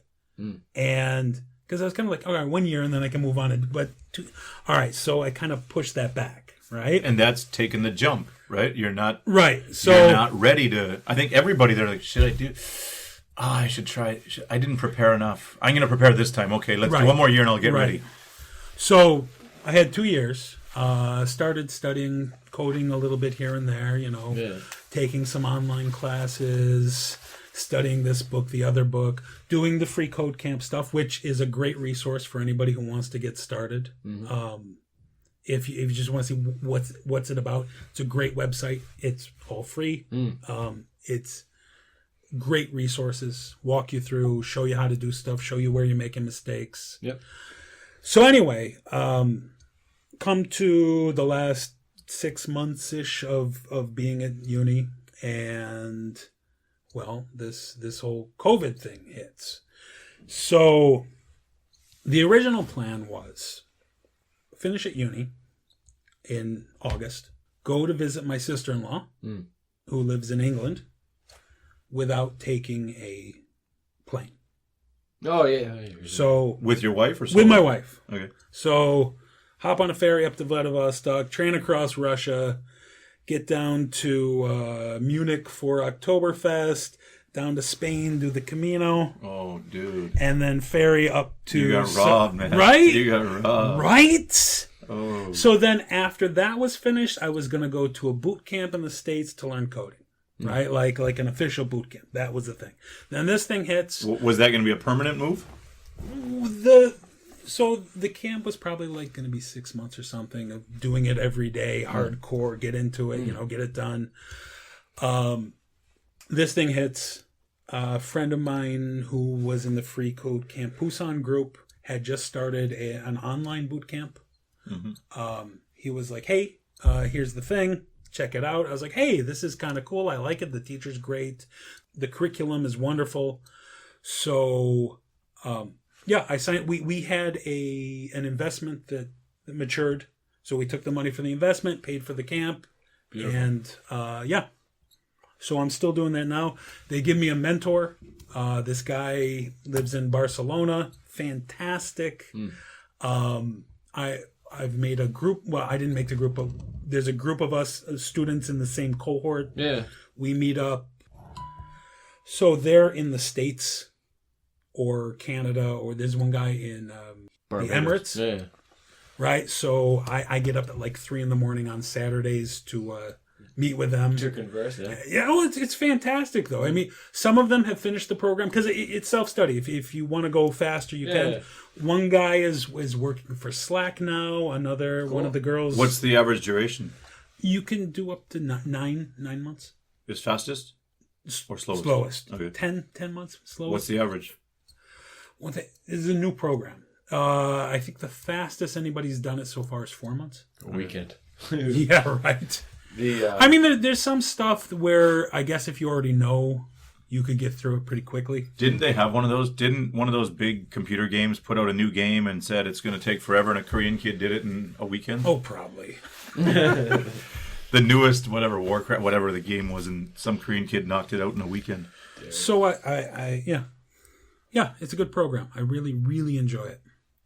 S3: And because I was kind of like, all right, 1 year, and then I can move on. But all right, so I kind of pushed that back, right?
S4: And that's taken the jump, right? You're not
S3: right. So
S4: you're not ready to. I think everybody they're like, should I do? I should try. I didn't prepare enough. I'm going to prepare this time. Okay, let's do one more year, and I'll get ready.
S3: So I had 2 years. Started studying coding a little bit here and there. Taking some online classes. Studying this book, the other book, doing the free code camp stuff, which is a great resource for anybody who wants to get started. If you just want to see what's it about, it's a great website. It's all free. It's great resources, walk you through, show you how to do stuff, show you where you're making mistakes.
S1: Yep.
S3: So anyway, come to the last 6 months-ish of being at uni, and well, this whole COVID thing hits. So the original plan was finish at uni in August, go to visit my sister-in-law, who lives in England, without taking a plane.
S1: Oh, yeah.
S3: So
S4: with your wife or
S3: with my wife.
S4: Okay.
S3: So hop on a ferry up to Vladivostok, train across Russia, get down to Munich for Oktoberfest, down to Spain, do the Camino.
S4: Oh, dude.
S3: And then ferry up to...
S4: You got robbed, man.
S3: Right?
S4: You got robbed.
S3: Right?
S4: Oh.
S3: So then after that was finished, I was going to go to a boot camp in the States to learn coding. Right? Like an official boot camp. That was the thing. Then this thing hits.
S4: Was that going to be a permanent move?
S3: So the camp was probably like going to be 6 months or something of doing it every day, hardcore, get into it, get it done. This thing hits. A friend of mine who was in the free code camp Ulsan group had just started an online boot camp. He was like, hey, here's the thing. Check it out. I was like, hey, this is kind of cool. I like it. The teacher's great. The curriculum is wonderful. So, I signed. We had an investment that matured. So we took the money for the investment, paid for the camp. Beautiful. And, so I'm still doing that now. They give me a mentor. This guy lives in Barcelona. Fantastic. I've made a group. Well, I didn't make the group, but there's a group of us students in the same cohort.
S1: Yeah.
S3: We meet up. So they're in the States or Canada, or there's one guy in the Emirates.
S1: Yeah.
S3: Right. So I get up at like 3 a.m. on Saturdays to meet with them.
S1: To converse, yeah.
S3: Yeah, well, it's fantastic, though. I mean, some of them have finished the program because it's self-study. If you want to go faster, you can. One guy is working for Slack now. Another, one of the girls...
S4: What's the average duration?
S3: You can do up to 9 months.
S4: Is fastest or slowest?
S3: Slowest.
S4: Okay.
S3: 10 months, slowest.
S4: What's the average?
S3: This is a new program. I think the fastest anybody's done it so far is 4 months.
S1: A weekend.
S3: Yeah, right. I mean, there's some stuff where I guess if you already know, you could get through it pretty quickly.
S4: Didn't they have one of those? Didn't one of those big computer games put out a new game and said it's going to take forever, and a Korean kid did it in a weekend?
S3: Oh, probably.
S4: The newest, whatever, Warcraft, whatever the game was, and some Korean kid knocked it out in a weekend.
S3: So yeah, it's a good program. I really, really enjoy it.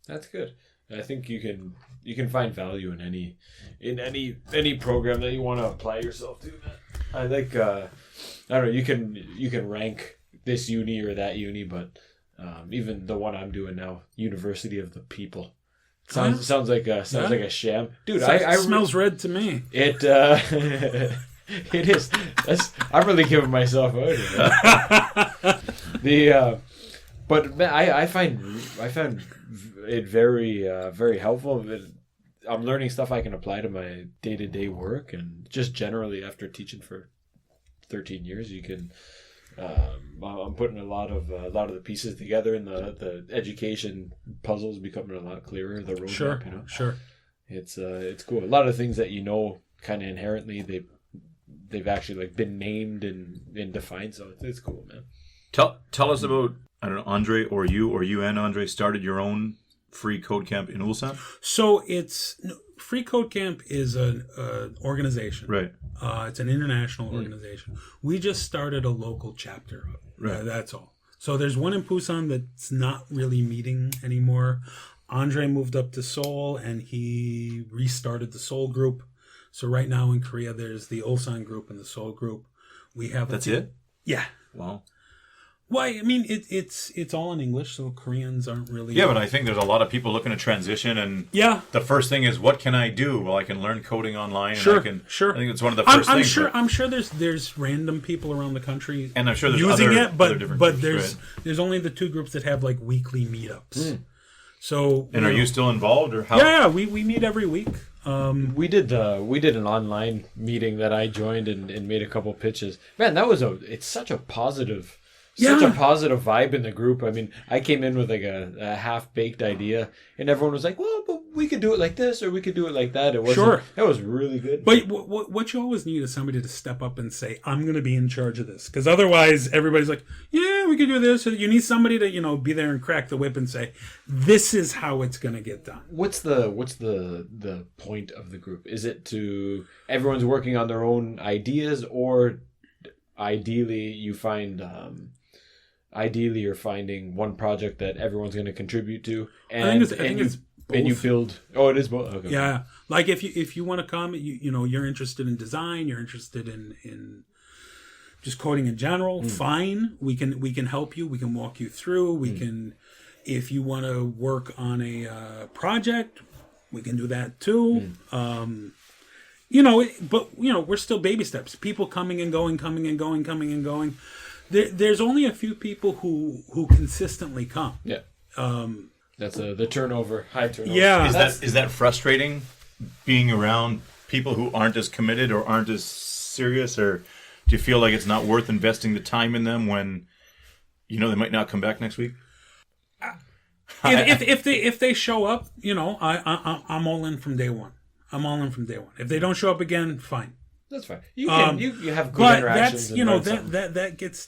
S1: That's good. I think you can find value in any program that you want to apply yourself to. I think I don't know. You can rank this uni or that uni, but even the one I'm doing now, University of the People, sounds like a sham, dude. It
S3: smells red to me.
S1: It it is. I'm really giving myself out here. But man, I found it very very helpful. I'm learning stuff I can apply to my day-to-day work, and just generally after teaching for 13 years, you can. I'm putting a lot of the pieces together, and the education puzzles becoming a lot clearer. The roadmap,
S3: Sure.
S1: It's cool. A lot of things that kind of inherently they've actually like been named and defined, so it's cool, man.
S4: Tell us about. I don't know, Andre or you and Andre started your own free code camp in Ulsan?
S3: So Free Code Camp is an organization.
S4: Right.
S3: It's an international organization. We just started a local chapter of it.
S4: Right.
S3: That's all. So there's one in Busan that's not really meeting anymore. Andre moved up to Seoul and he restarted the Seoul group. So right now in Korea, there's the Ulsan group and the Seoul group. We have
S4: That's it?
S3: Yeah.
S4: Wow.
S3: Well, I mean, it's all in English, so Koreans aren't really.
S4: Yeah, but I think there's a lot of people looking to transition, and
S3: yeah,
S4: the first thing is, what can I do? Well, I can learn coding online.
S3: Sure,
S4: and
S3: sure.
S4: I think it's one of the first things.
S3: I'm sure there's random people around the country,
S4: and I'm sure there's
S3: using
S4: other,
S3: it, but
S4: other different
S3: but
S4: groups,
S3: there's only the two groups that have like weekly meetups. So,
S4: and are you still involved, or how?
S3: Yeah, we meet every week.
S1: We did an online meeting that I joined and made a couple pitches. Man, it's such a positive. Such a positive vibe in the group. I mean, I came in with like a half-baked idea, and everyone was like, well, but we could do it like this, or we could do it like that. It wasn't, that was really good.
S3: But what you always need is somebody to step up and say, I'm going to be in charge of this. Because otherwise, everybody's like, yeah, we could do this. You need somebody to, be there and crack the whip and say, this is how it's going to get done.
S1: What's the point of the group? Is it to everyone's working on their own ideas, or ideally you're finding one project that everyone's going to contribute to, and
S3: I think it's both.
S1: And you build. Oh, it is both. Okay.
S3: Yeah, like if you want to come, you're interested in design, you're interested in just coding in general. Fine, we can help you. We can walk you through. We can, if you want to work on a project, we can do that too. But we're still baby steps. People coming and going, coming and going, coming and going. There's only a few people who consistently come.
S1: Yeah. That's the turnover, high turnover.
S3: Yeah.
S4: Is that frustrating, being around people who aren't as committed or aren't as serious, or do you feel like it's not worth investing the time in them when they might not come back next week?
S3: If they show up, I'm all in from day one. If they don't show up again, fine.
S1: That's fine. You have good interactions.
S3: That gets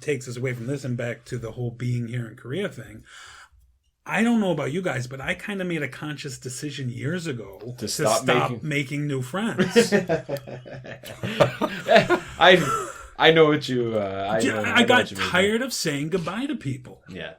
S3: takes us away from this and back to the whole being here in Korea thing. I don't know about you guys, but I kind of made a conscious decision years ago to stop making new friends.
S1: I know what you.
S3: I got tired of saying goodbye to people.
S1: Yeah.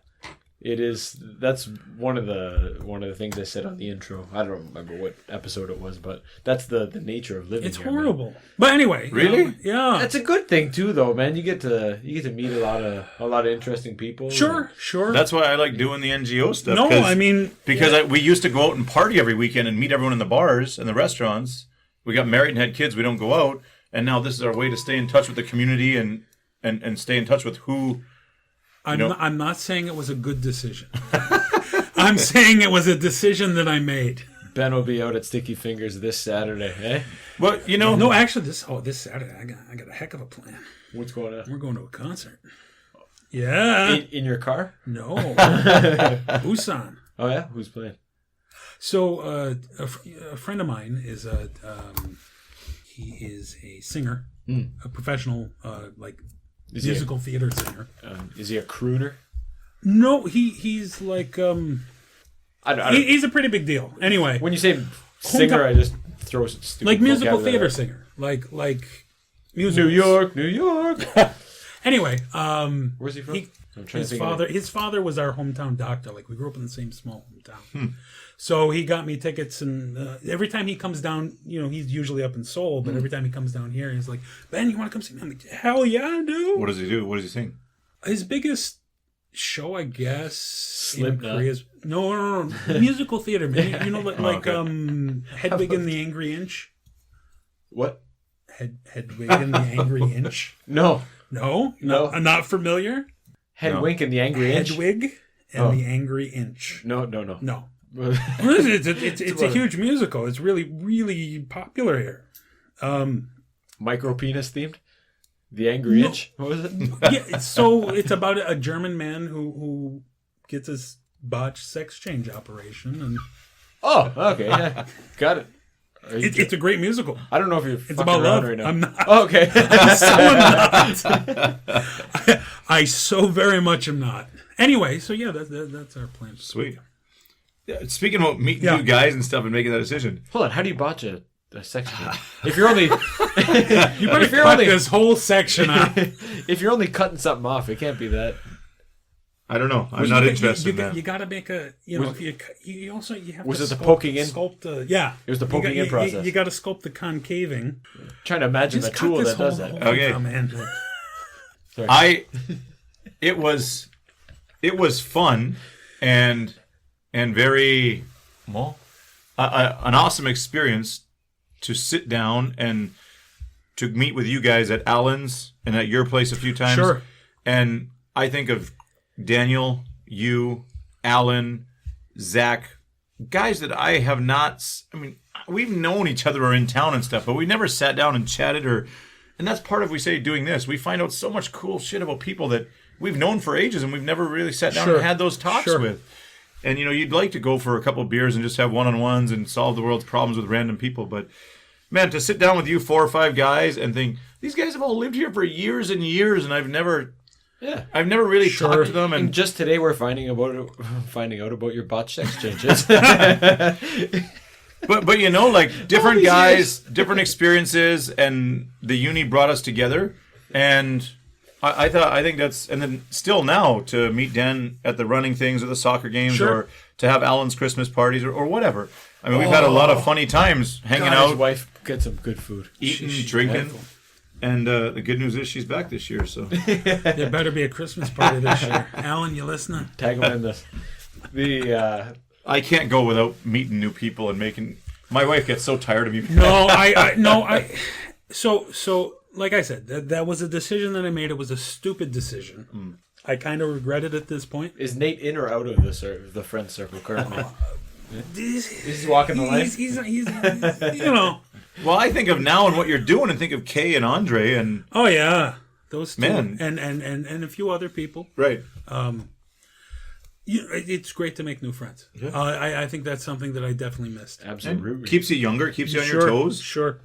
S1: It is. That's one of the things I said on the intro. I don't remember what episode it was, but that's the nature of living.
S3: It's
S1: here,
S3: horrible.
S1: Man.
S3: But anyway,
S4: really,
S3: yeah,
S1: that's a good thing too, though, man. You get to meet a lot of interesting people.
S3: Sure.
S4: That's why I like doing the NGO stuff.
S3: No, I mean,
S4: because we used to go out and party every weekend and meet everyone in the bars and the restaurants. We got married and had kids. We don't go out, and now this is our way to stay in touch with the community and stay in touch with who.
S3: I'm not saying it was a good decision. I'm saying it was a decision that I made.
S1: Ben will be out at Sticky Fingers this Saturday, eh?
S4: Well,
S3: No, actually, this Saturday, I got a heck of a plan.
S1: What's going on?
S3: We're going to a concert. Yeah.
S1: In your car?
S3: No. Ulsan.
S1: Oh, yeah? Who's playing?
S3: So, a friend of mine is he is a singer, a professional, musical theater singer.
S1: Is he a crooner?
S3: No, he's like he's a pretty big deal. Anyway,
S1: when you say singer, I just throw stupid
S3: like musical theater
S1: out.
S3: singer, like musicals.
S1: New York.
S3: Anyway,
S1: where's he from?
S3: His father was our hometown doctor. Like we grew up in the same small hometown. So he got me tickets, and every time he comes down, he's usually up in Seoul, but every time he comes down here, he's like, Ben, you want to come see me? I'm like, hell yeah, I do.
S4: What does he do? What does he sing?
S3: His biggest show, I guess,
S1: Slipknot.
S3: in Korea is no, musical theater, man. Like Hedwig and the Angry Inch.
S1: What?
S3: Hedwig and the Angry Inch.
S1: No.
S3: I'm not familiar.
S1: Hedwig and the Angry Inch.
S3: Hedwig and the Angry Inch.
S1: No.
S3: It's a huge musical. It's really, really popular here.
S1: Micro penis themed? The Angry Inch? What was it?
S3: Yeah, so it's about a German man who gets his botched sex change operation. And
S1: oh, okay. Yeah. Got it.
S3: It's a great musical.
S1: I don't know if you're.
S3: It's about love.
S1: Right now.
S3: I'm not.
S1: Oh, okay.
S3: I'm not. I so very much am not. Anyway, so yeah, that's our plan.
S4: Sweet. Yeah, speaking about meeting new guys and stuff and making that decision.
S1: Hold on. How do you botch a section? If you're only.
S3: You better cut this whole section out.
S1: If you're only cutting something off, it can't be that.
S4: I don't know. I'm not interested in that.
S3: You got to make a, if you also have
S1: was
S3: to
S1: it the poking in?
S3: Sculpt the, yeah.
S1: It was the poking in process.
S3: You got to sculpt the concaving.
S1: Trying to imagine the tool that does that.
S4: Okay.
S3: Man.
S1: Sorry.
S4: It was fun and very an awesome experience to sit down and to meet with you guys at Alan's and at your place a few times.
S3: Sure.
S4: And I think of Daniel, you, Alan, Zach, guys that I have not. I mean, we've known each other or in town and stuff, but we never sat down and chatted and that's part of, we say, doing this. We find out so much cool shit about people that we've known for ages and we've never really sat down and had those talks with. And, you'd like to go for a couple of beers and just have one-on-ones and solve the world's problems with random people. But, man, to sit down with you 4 or 5 guys and think, these guys have all lived here for years and years and I've never really talked to them.
S1: And just today we're finding out about your botched sex changes.
S4: But like different guys, different experiences, and the uni brought us together. And I think that's, and then still now to meet Dan at the running things or the soccer games or to have Alan's Christmas parties or whatever. I mean, we've had a lot of funny times hanging out.
S1: His wife gets some good food.
S4: Eating, drinking. Wonderful. And the good news is she's back this year. So
S3: there better be a Christmas party this year. Alan, you listening?
S1: Tag him in this.
S4: I can't go without meeting new people and making. My wife gets so tired of me.
S3: So like I said, that was a decision that I made. It was a stupid decision. I kind of regret it at this point.
S1: Is Nate in or out of the friend circle currently? He's walking the line.
S3: He's
S4: Well, I think of now and what you're doing, and think of Kay and Andre, and
S3: those two,
S4: man,
S3: and a few other people.
S4: Right.
S3: It's great to make new friends. Yeah. I think that's something that I definitely missed.
S1: Absolutely.
S4: And keeps you younger, keeps you on your toes.
S3: Sure.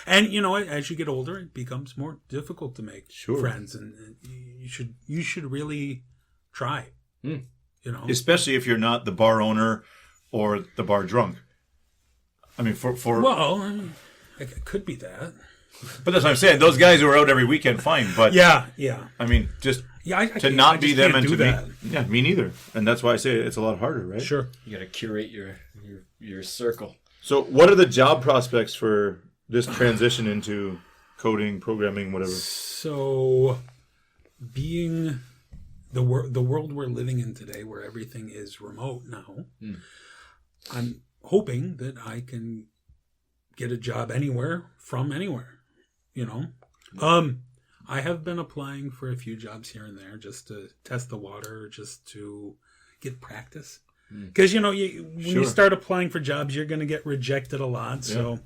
S3: And as you get older, it becomes more difficult to make friends, and you should really try.
S4: Especially if you're not the bar owner or the bar drunk. I mean,
S3: it could be that.
S4: But that's what I'm saying. Those guys who are out every weekend, fine. But
S3: yeah.
S4: I mean, just to not be them and to be. Yeah, me neither. And that's why I say it's a lot harder, right?
S3: Sure.
S1: You got to curate your circle.
S4: So, what are the job prospects for this transition into coding, programming, whatever?
S3: So, being the world we're living in today, where everything is remote now, I'm hoping that I can get a job anywhere from anywhere. I have been applying for a few jobs here and there just to test the water, just to get practice. Because when you start applying for jobs, you're going to get rejected a lot. So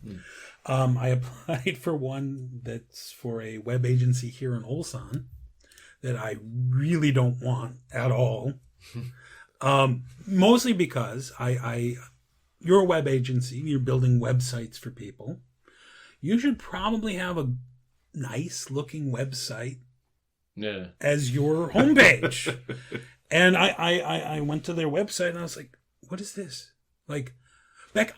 S3: I applied for one that's for a web agency here in Ulsan that I really don't want at all. Mostly because you're a web agency, you're building websites for people. You should probably have a nice looking website as your homepage. And I went to their website and I was like, what is this? Like, back,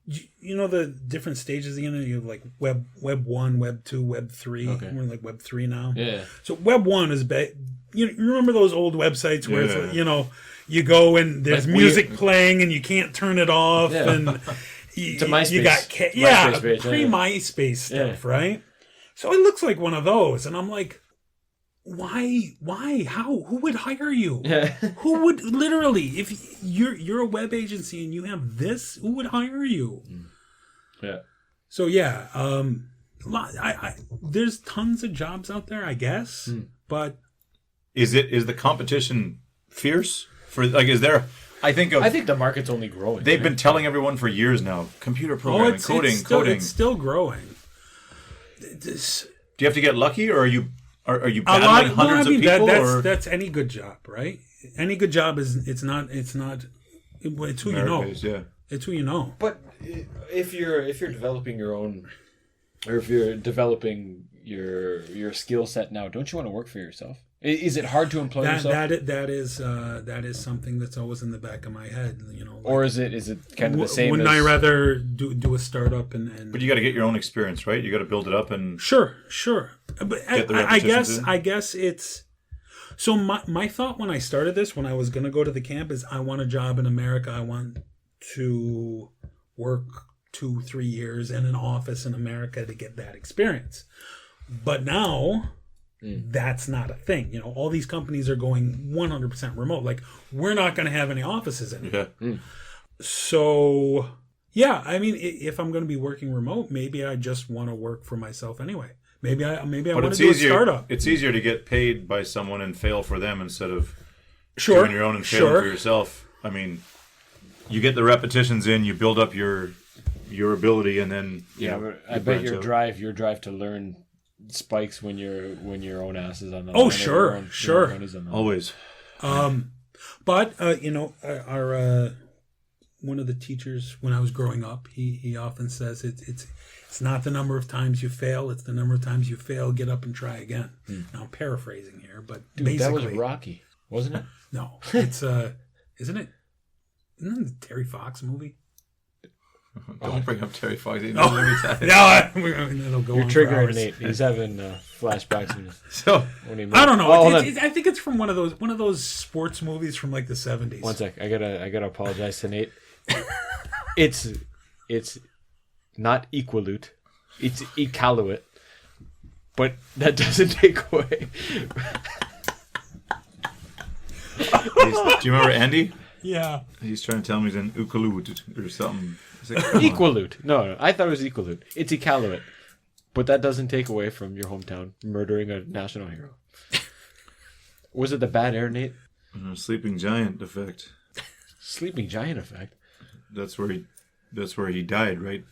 S3: the different stages, you have like web 1, web 2, web 3. Okay. We're like web 3 now. Yeah. So web 1 is, you remember those old websites where it's, you go and there's like music playing and you can't turn it off and
S1: it's a MySpace.
S3: You got pre-MySpace stuff, right? So it looks like one of those, and I'm like, why, how, who would hire you? Who would literally, if you're a web agency and you have this, who would hire you? So there's tons of jobs out there, I guess, but
S4: is the competition fierce? Is there? I think
S1: the market's only growing.
S4: They've been telling everyone for years now. Computer programming, coding.
S3: It's still growing.
S4: Do you have to get lucky, or are you battling hundreds of people?
S3: That's any good job, right? Any good job is it's not. It's who you know.
S4: Yeah.
S3: It's who you know.
S1: But if you're developing your own, or if you're developing your skill set now, don't you want to work for yourself? Is it hard to employ yourself?
S3: That is something that's always in the back of my head, you know. Like,
S1: or is it kind of the same?
S3: Wouldn't I rather do a startup and?
S4: But you got to get your own experience, right? You got to build it up and
S3: Sure. But I guess it's. So my thought when I started this, when I was going to go to the camp, is I want a job in America. I want to work 2-3 years in an office in America to get that experience. But now that's not a thing. You know, all these companies are going 100% remote. Like, we're not going to have any offices anymore.
S4: yeah.
S3: So, yeah, I mean, if I'm going to be working remote, maybe I just want to work for myself anyway. Maybe I want to do a startup.
S4: It's easier to get paid by someone and fail for them instead of
S3: Sure.
S4: doing your own and failing for yourself. I mean, you get the repetitions in, you build up your ability, and then
S1: but I bet your drive to learn spikes when your own ass is on the
S3: Oh,
S1: line.
S3: sure.
S1: Your own is on the line.
S4: always.
S3: But you know, our one of the teachers when I was growing up, he often says it's not the number of times you fail, it's the number of times you fail, get up and try again. Now I'm paraphrasing here, but basically
S1: that was Rocky, wasn't it?
S3: No, it's isn't it? Isn't it the Terry Fox movie?
S4: Don't bring up Terry Fox.
S3: No,
S1: It'll go. You're triggering Nate. He's having flashbacks.
S4: So
S3: I don't know. I think it's from one of those sports movies from like the 70s.
S1: One sec. I gotta apologize to Nate. It's not equalute. It's ecaluate. But that doesn't take away.
S4: Do you remember Andy?
S3: Yeah.
S4: He's trying to tell me he's in Ukalut or something.
S1: Equalute. No, I thought it was equalute. It's ecaluate. But that doesn't take away from your hometown murdering a national hero. Was it the bad air, Nate?
S4: Sleeping giant effect.
S1: Sleeping giant effect?
S4: That's where he died, right?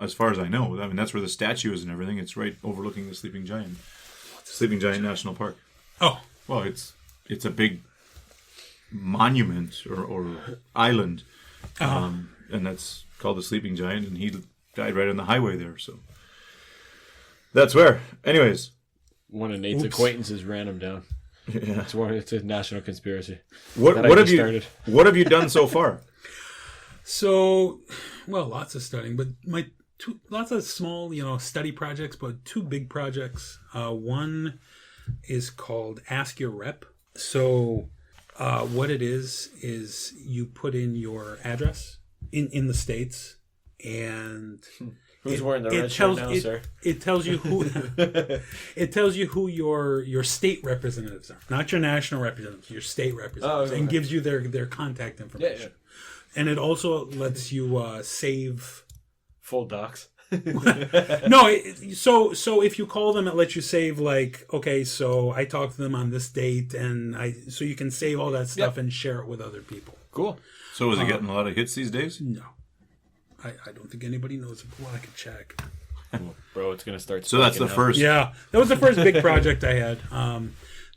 S4: As far as I know. I mean, that's where the statue is and everything. It's right overlooking the Sleeping Giant. Sleeping Giant National Park.
S3: Oh.
S4: Well, it's a big monument or island. And that's called the Sleeping Giant, and he died right on the highway there, so that's where. Anyways,
S1: one of Nate's acquaintances ran him down.
S4: Yeah,
S1: it's a national conspiracy.
S4: What have you done so far?
S3: So, well, lots of studying, but lots of small, study projects, but 2 big projects. One is called Ask Your Rep. So, what it is you put in your address in the States, and
S1: who's wearing the red shirt now, sir?
S3: It tells you who it tells you who your state representatives are, not your national representatives, your state representatives, and gives you their contact information. Yeah. And it also lets you save
S1: full docs.
S3: No, so if you call them, it lets you save like, okay, so I talked to them on this date, and so you can save all that stuff and share it with other people.
S1: Cool.
S4: So is it getting a lot of hits these days?
S3: No, I don't think anybody knows. Well, I could check.
S1: Bro, it's gonna start.
S4: So that's the first.
S3: Yeah, that was the first big project I had.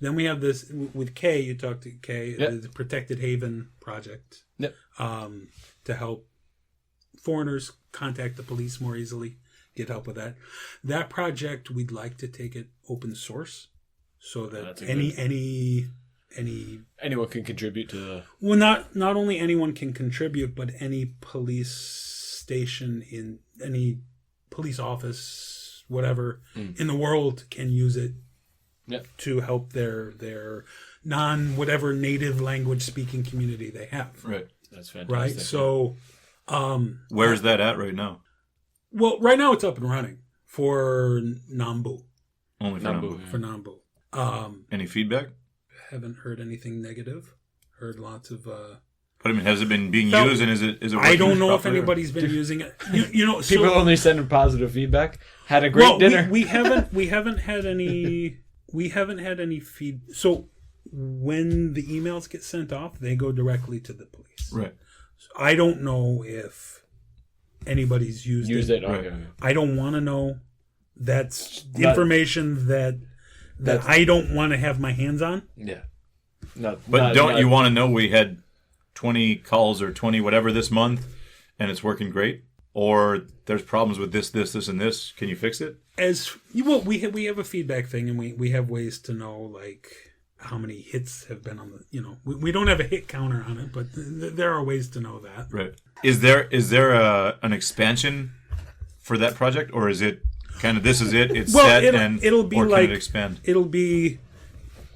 S3: Then we have this with Kay. You talked to Kay, the Protected Haven project.
S1: Yep.
S3: To help foreigners contact the police more easily, get help with that. That project, we'd like to take it open source, so that
S1: anyone can contribute to the.
S3: Well, not only anyone can contribute, but any police station in any police office, whatever in the world can use it to help their whatever native language speaking community they have.
S4: Right.
S1: That's fantastic.
S3: Right. So,
S4: where's that at right now?
S3: Well, right now it's up and running for Nambu.
S4: Only for Nambu.
S3: For Nambu.
S4: Any feedback?
S3: Haven't heard anything negative. Heard lots of.
S4: But I mean, has it been being used, and is it?
S3: I don't know if anybody's been using it.
S1: People only sending positive feedback. Had a great dinner.
S3: We haven't had any. We haven't had any feed. So when the emails get sent off, they go directly to the police.
S4: Right.
S3: So I don't know if anybody's used it.
S1: Right. Okay.
S3: I don't want to know. That's information that I don't want to have my hands on.
S1: Yeah.
S4: Don't you want to know we had 20 calls or 20 whatever this month, and it's working great? or there's problems with this, and this. Can you fix it?
S3: As well, we have a feedback thing, and we have ways to know like how many hits have been on the. We don't have a hit counter on it, but there are ways to know that.
S4: Right. Is there an expansion for that project, or is it kind of this is it? It's set
S3: it'll be
S4: or
S3: like
S4: can it expand?
S3: It'll be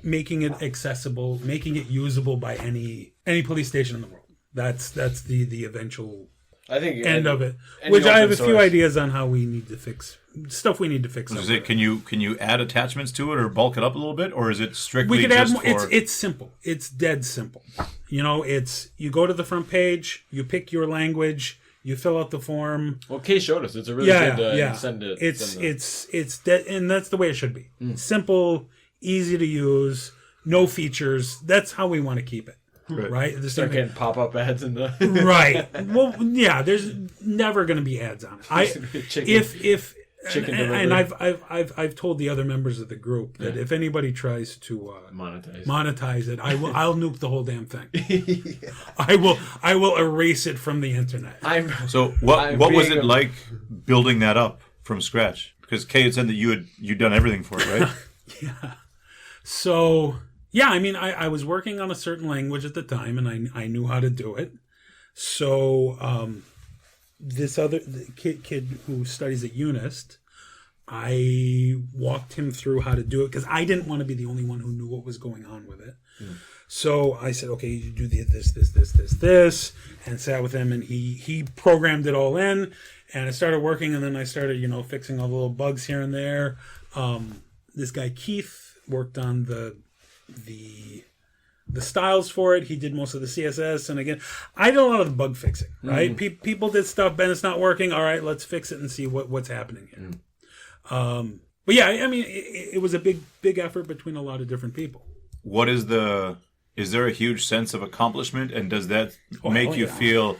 S3: making it accessible, making it usable by any police station in the world. That's the eventual end of it. Which I have a few ideas on how we need to fix stuff. We need to fix.
S4: Is it? Can you add attachments to it or bulk it up a little bit, or is it strictly?
S3: We could add more. It's simple. It's dead simple. It's you go to the front page, you pick your language, you fill out the form.
S1: Well, Kay showed us. It's a really good send it.
S3: It's dead, and that's the way it should be. Simple, easy to use, no features. That's how we want to keep it. Right?
S1: Start getting pop-up ads in the
S3: right. Well, yeah. There's never going to be ads on it. And I've told the other members of the group that if anybody tries to monetize it, I'll nuke the whole damn thing. I will erase it from the internet.
S4: What was it like building that up from scratch? Because Kay had said that you'd done everything for it, right?
S3: Yeah. So. Yeah, I mean, I was working on a certain language at the time, and I knew how to do it. So this other kid who studies at UNIST, I walked him through how to do it because I didn't want to be the only one who knew what was going on with it. So I said, okay, you do this, and sat with him, and he programmed it all in, and it started working, and then I started, fixing all the little bugs here and there. This guy Keith worked on the styles for it. He did most of the CSS, and again, I did a lot of the bug fixing. Right, people did stuff. Ben, it's not working. All right, let's fix it and see what's happening here. But yeah, I mean, it was a big effort between a lot of different people.
S4: Is there a huge sense of accomplishment, and does that make you feel,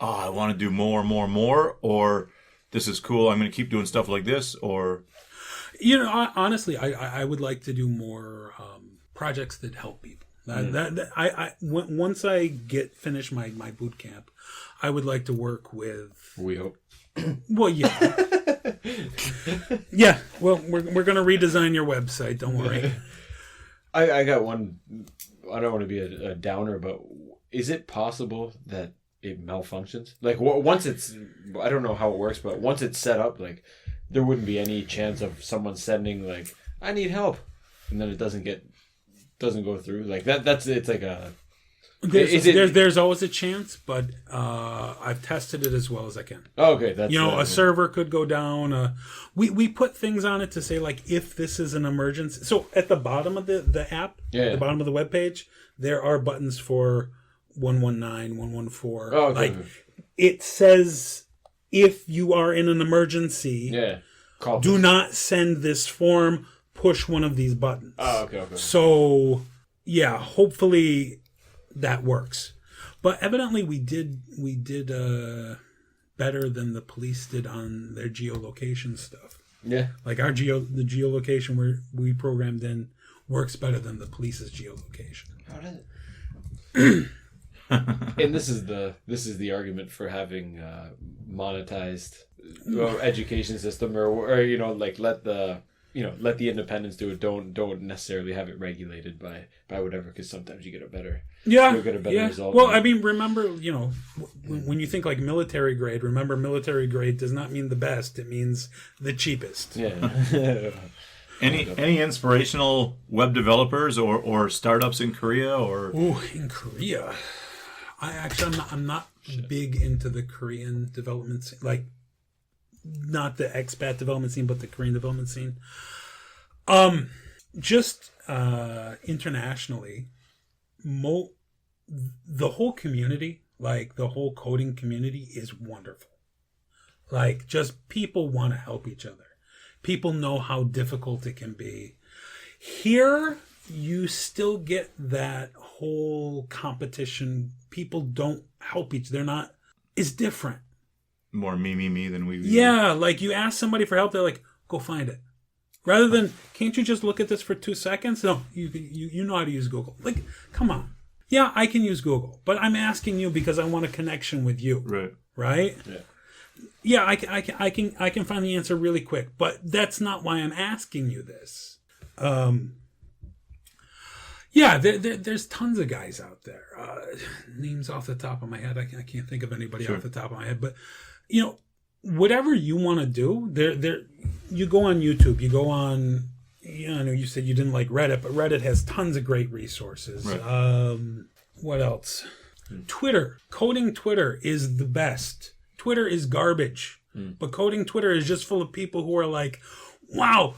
S4: I want to do more, or this is cool, I'm going to keep doing stuff like this, or?
S3: Honestly, I would like to do more projects that help people. Once I finish my boot camp, I would like to work with.
S1: We hope.
S3: Well, yeah, yeah. Well, we're gonna redesign your website. Don't worry.
S1: I got one. I don't want to be a downer, but is it possible that it malfunctions? Like once it's, I don't know how it works, but once it's set up, like. There wouldn't be any chance of someone sending like I need help, and then it doesn't go through like that. It's like a.
S3: There's always a chance, but I've tested it as well as I can.
S1: Oh, okay, that's
S3: a server could go down. We put things on it to say like if this is an emergency. So at the bottom of the app, the bottom of the web page, there are buttons for 119, 114.
S1: Oh, okay.
S3: Like it says. If you are in an emergency, do not send this form. Push one of these buttons.
S1: Oh, okay.
S3: So, yeah, hopefully that works. But evidently, we did better than the police did on their geolocation stuff.
S1: Yeah,
S3: like the geolocation we programmed in works better than the police's geolocation.
S1: How did it? And this is the argument for having monetized education system or like let the independents do it. Don't necessarily have it regulated by whatever, because sometimes you get a better result.
S3: Well, I mean, remember, when you think like military grade, remember military grade does not mean the best; it means the cheapest.
S1: Yeah.
S4: Any inspirational web developers or startups in Korea or?
S3: Ooh, in Korea. I'm not big into the Korean development scene, like not the expat development scene, but the Korean development scene. Just internationally, the whole community, like the whole coding community, is wonderful. Like, just people want to help each other. People know how difficult it can be. Here, you still get that whole competition. People don't help each other. They're not. It's different.
S4: More me than we.
S3: Yeah, like you ask somebody for help, they're like, "Go find it." Rather than, "Can't you just look at this for 2 seconds?" No, you know how to use Google. Like, come on. Yeah, I can use Google, but I'm asking you because I want a connection with you.
S4: Right.
S3: Right.
S1: Yeah.
S3: Yeah, I can find the answer really quick, but that's not why I'm asking you this. Yeah, there's tons of guys out there. Names off the top of my head, I can't think of anybody off the top of my head. But whatever you want to do, you go on YouTube, you go on. I know you said you didn't like Reddit, but Reddit has tons of great resources. Right. What else? Twitter. Coding Twitter is the best. Twitter is garbage. But coding Twitter is just full of people who are like, wow,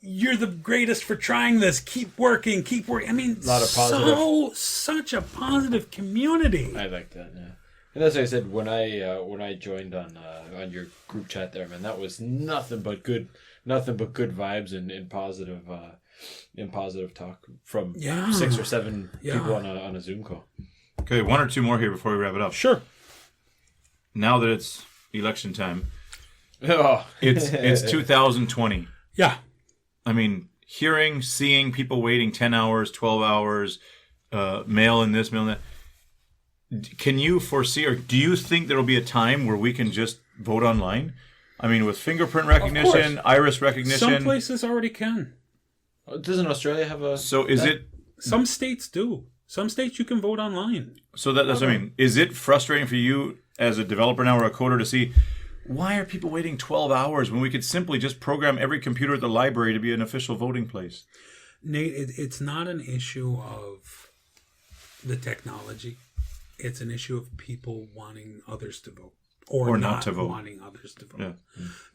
S3: you're the greatest for trying this. Keep working. I mean, such a positive community.
S1: I like that, yeah. And as I said, when I joined on your group chat there, man, that was nothing but good vibes and positive talk from 6 or 7 people on a Zoom call.
S4: Okay, 1 or 2 more here before we wrap it up.
S3: Sure.
S4: Now that it's election time, it's 2020.
S3: Yeah.
S4: I mean, seeing people waiting 10 hours, 12 hours, mail in this, mail in that. Can you foresee, or do you think there will be a time where we can just vote online? I mean, with fingerprint recognition, iris recognition.
S3: Some places already can.
S1: Doesn't Australia have a...
S4: So is it...
S3: Some states do. Some states you can vote online.
S4: So that's what I mean. Is it frustrating for you as a developer now or a coder to see, why are people waiting 12 hours when we could simply just program every computer at the library to be an official voting place?
S3: Nate, it's not an issue of the technology. It's an issue of people wanting others to vote. Or not to vote. Wanting others to vote. Yeah.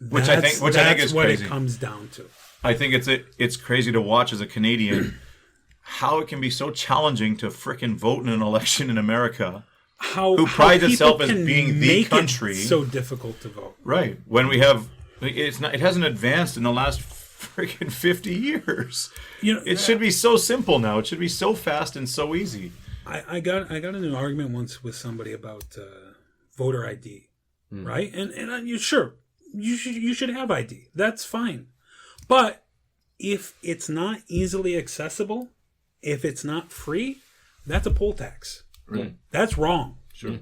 S4: Which I think is crazy.
S3: That's what it comes down to.
S4: I think it's crazy to watch as a Canadian how it can be so challenging to frickin' vote in an election in America. Who prides itself as being the country.
S3: It's so difficult to vote.
S4: Right. When we have it hasn't advanced in the last freaking 50 years. It should be so simple now. It should be so fast and so easy.
S3: I got in an argument once with somebody about voter ID, right? And you should have ID. That's fine. But if it's not easily accessible, if it's not free, that's a poll tax.
S4: Right.
S3: That's wrong.
S4: Sure.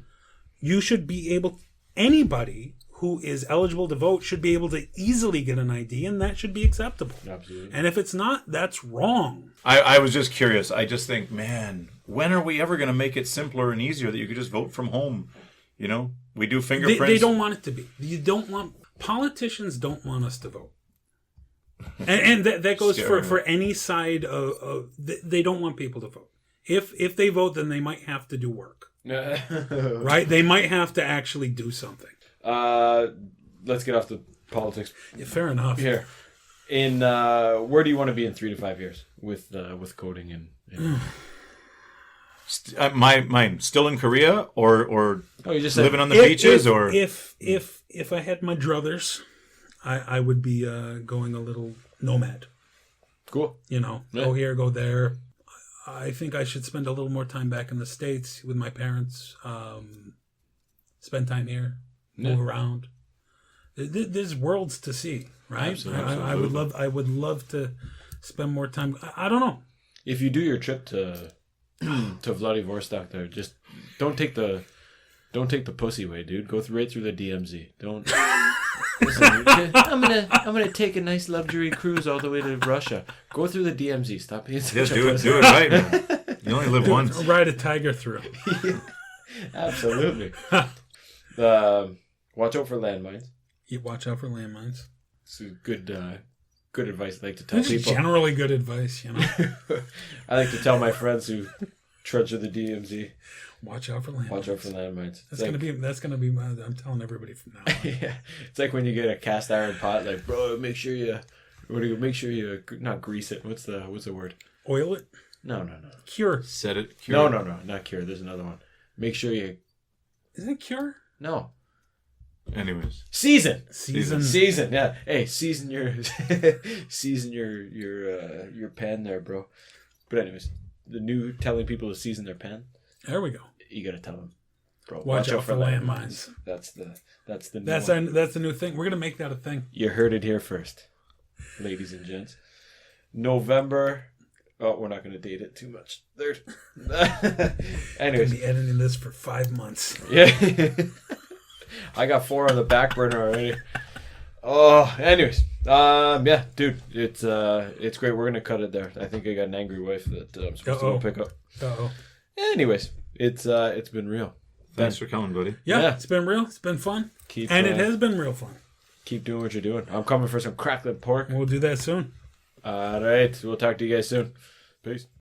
S3: You should be able, anybody who is eligible to vote should be able to easily get an ID, and that should be acceptable.
S1: Absolutely.
S3: And if it's not, that's wrong.
S4: I was just curious. I just think, man, when are we ever going to make it simpler and easier that you could just vote from home? We do fingerprints.
S3: They don't want it to be. Politicians don't want us to vote. And that goes for any side of they don't want people to vote. If they vote, then they might have to do work. Right? They might have to actually do something.
S1: Let's get off the politics.
S3: Yeah, fair enough.
S1: Here, where do you want to be in 3 to 5 years with coding and
S4: mine still in Korea or
S1: you just
S4: living on the beaches or
S3: if I had my druthers, I would be going a little nomad.
S1: Cool.
S3: Go here, go there. I think I should spend a little more time back in the States with my parents. Spend time here, move around. There's worlds to see, right?
S1: Absolutely.
S3: I would love to spend more time. I don't know.
S1: If you do your trip to Vladivostok, there, just don't take the pussy way, dude. Go right through the DMZ. Don't. Listen, I'm gonna take a nice luxury cruise all the way to Russia. Go through the DMZ. Stop being such a pussy.
S4: Do it right, man. You only live once.
S3: Ride a tiger through.
S1: Yeah, absolutely. Watch out for landmines.
S3: You watch out for landmines.
S1: It's good advice I like to tell
S3: This
S1: people.
S3: Is generally good advice,
S1: I like to tell my friends who trudge through the DMZ.
S3: Watch out for landmines.
S1: Watch out for landmines.
S3: That's gonna be. I'm telling everybody from now on.
S1: Yeah, it's like when you get a cast iron pot. Like, bro, make sure you not grease it. What's the word?
S3: Oil it.
S1: No.
S3: Cure.
S4: Set it. Cure.
S1: No, not cure. There's another one. Make sure you.
S3: Isn't it cure?
S1: No.
S4: Anyways.
S1: Season.
S3: Yeah.
S1: Hey, season your your pan there, bro. But anyways, the new telling people to season their pan.
S3: There we go.
S1: You gotta tell them, bro.
S3: Watch out for landmines.
S1: That's the new
S3: that's
S1: one.
S3: That's the new thing. We're gonna make that a thing.
S1: You heard it here first, ladies and gents. November. Oh, we're not gonna date it too much. Anyways,
S3: I'm gonna be editing this for 5 months.
S1: Yeah. I got 4 on the back burner already. Oh, anyways, yeah, dude, it's great. We're gonna cut it there. I think I got an angry wife that I'm supposed to go pick up. Anyways, it's been real.
S4: Thanks for coming, buddy.
S3: Yeah, it's been real. It's been fun. It has been real fun.
S1: Keep doing what you're doing. I'm coming for some crackling pork.
S3: We'll do that soon.
S1: All right, we'll talk to you guys soon. Peace.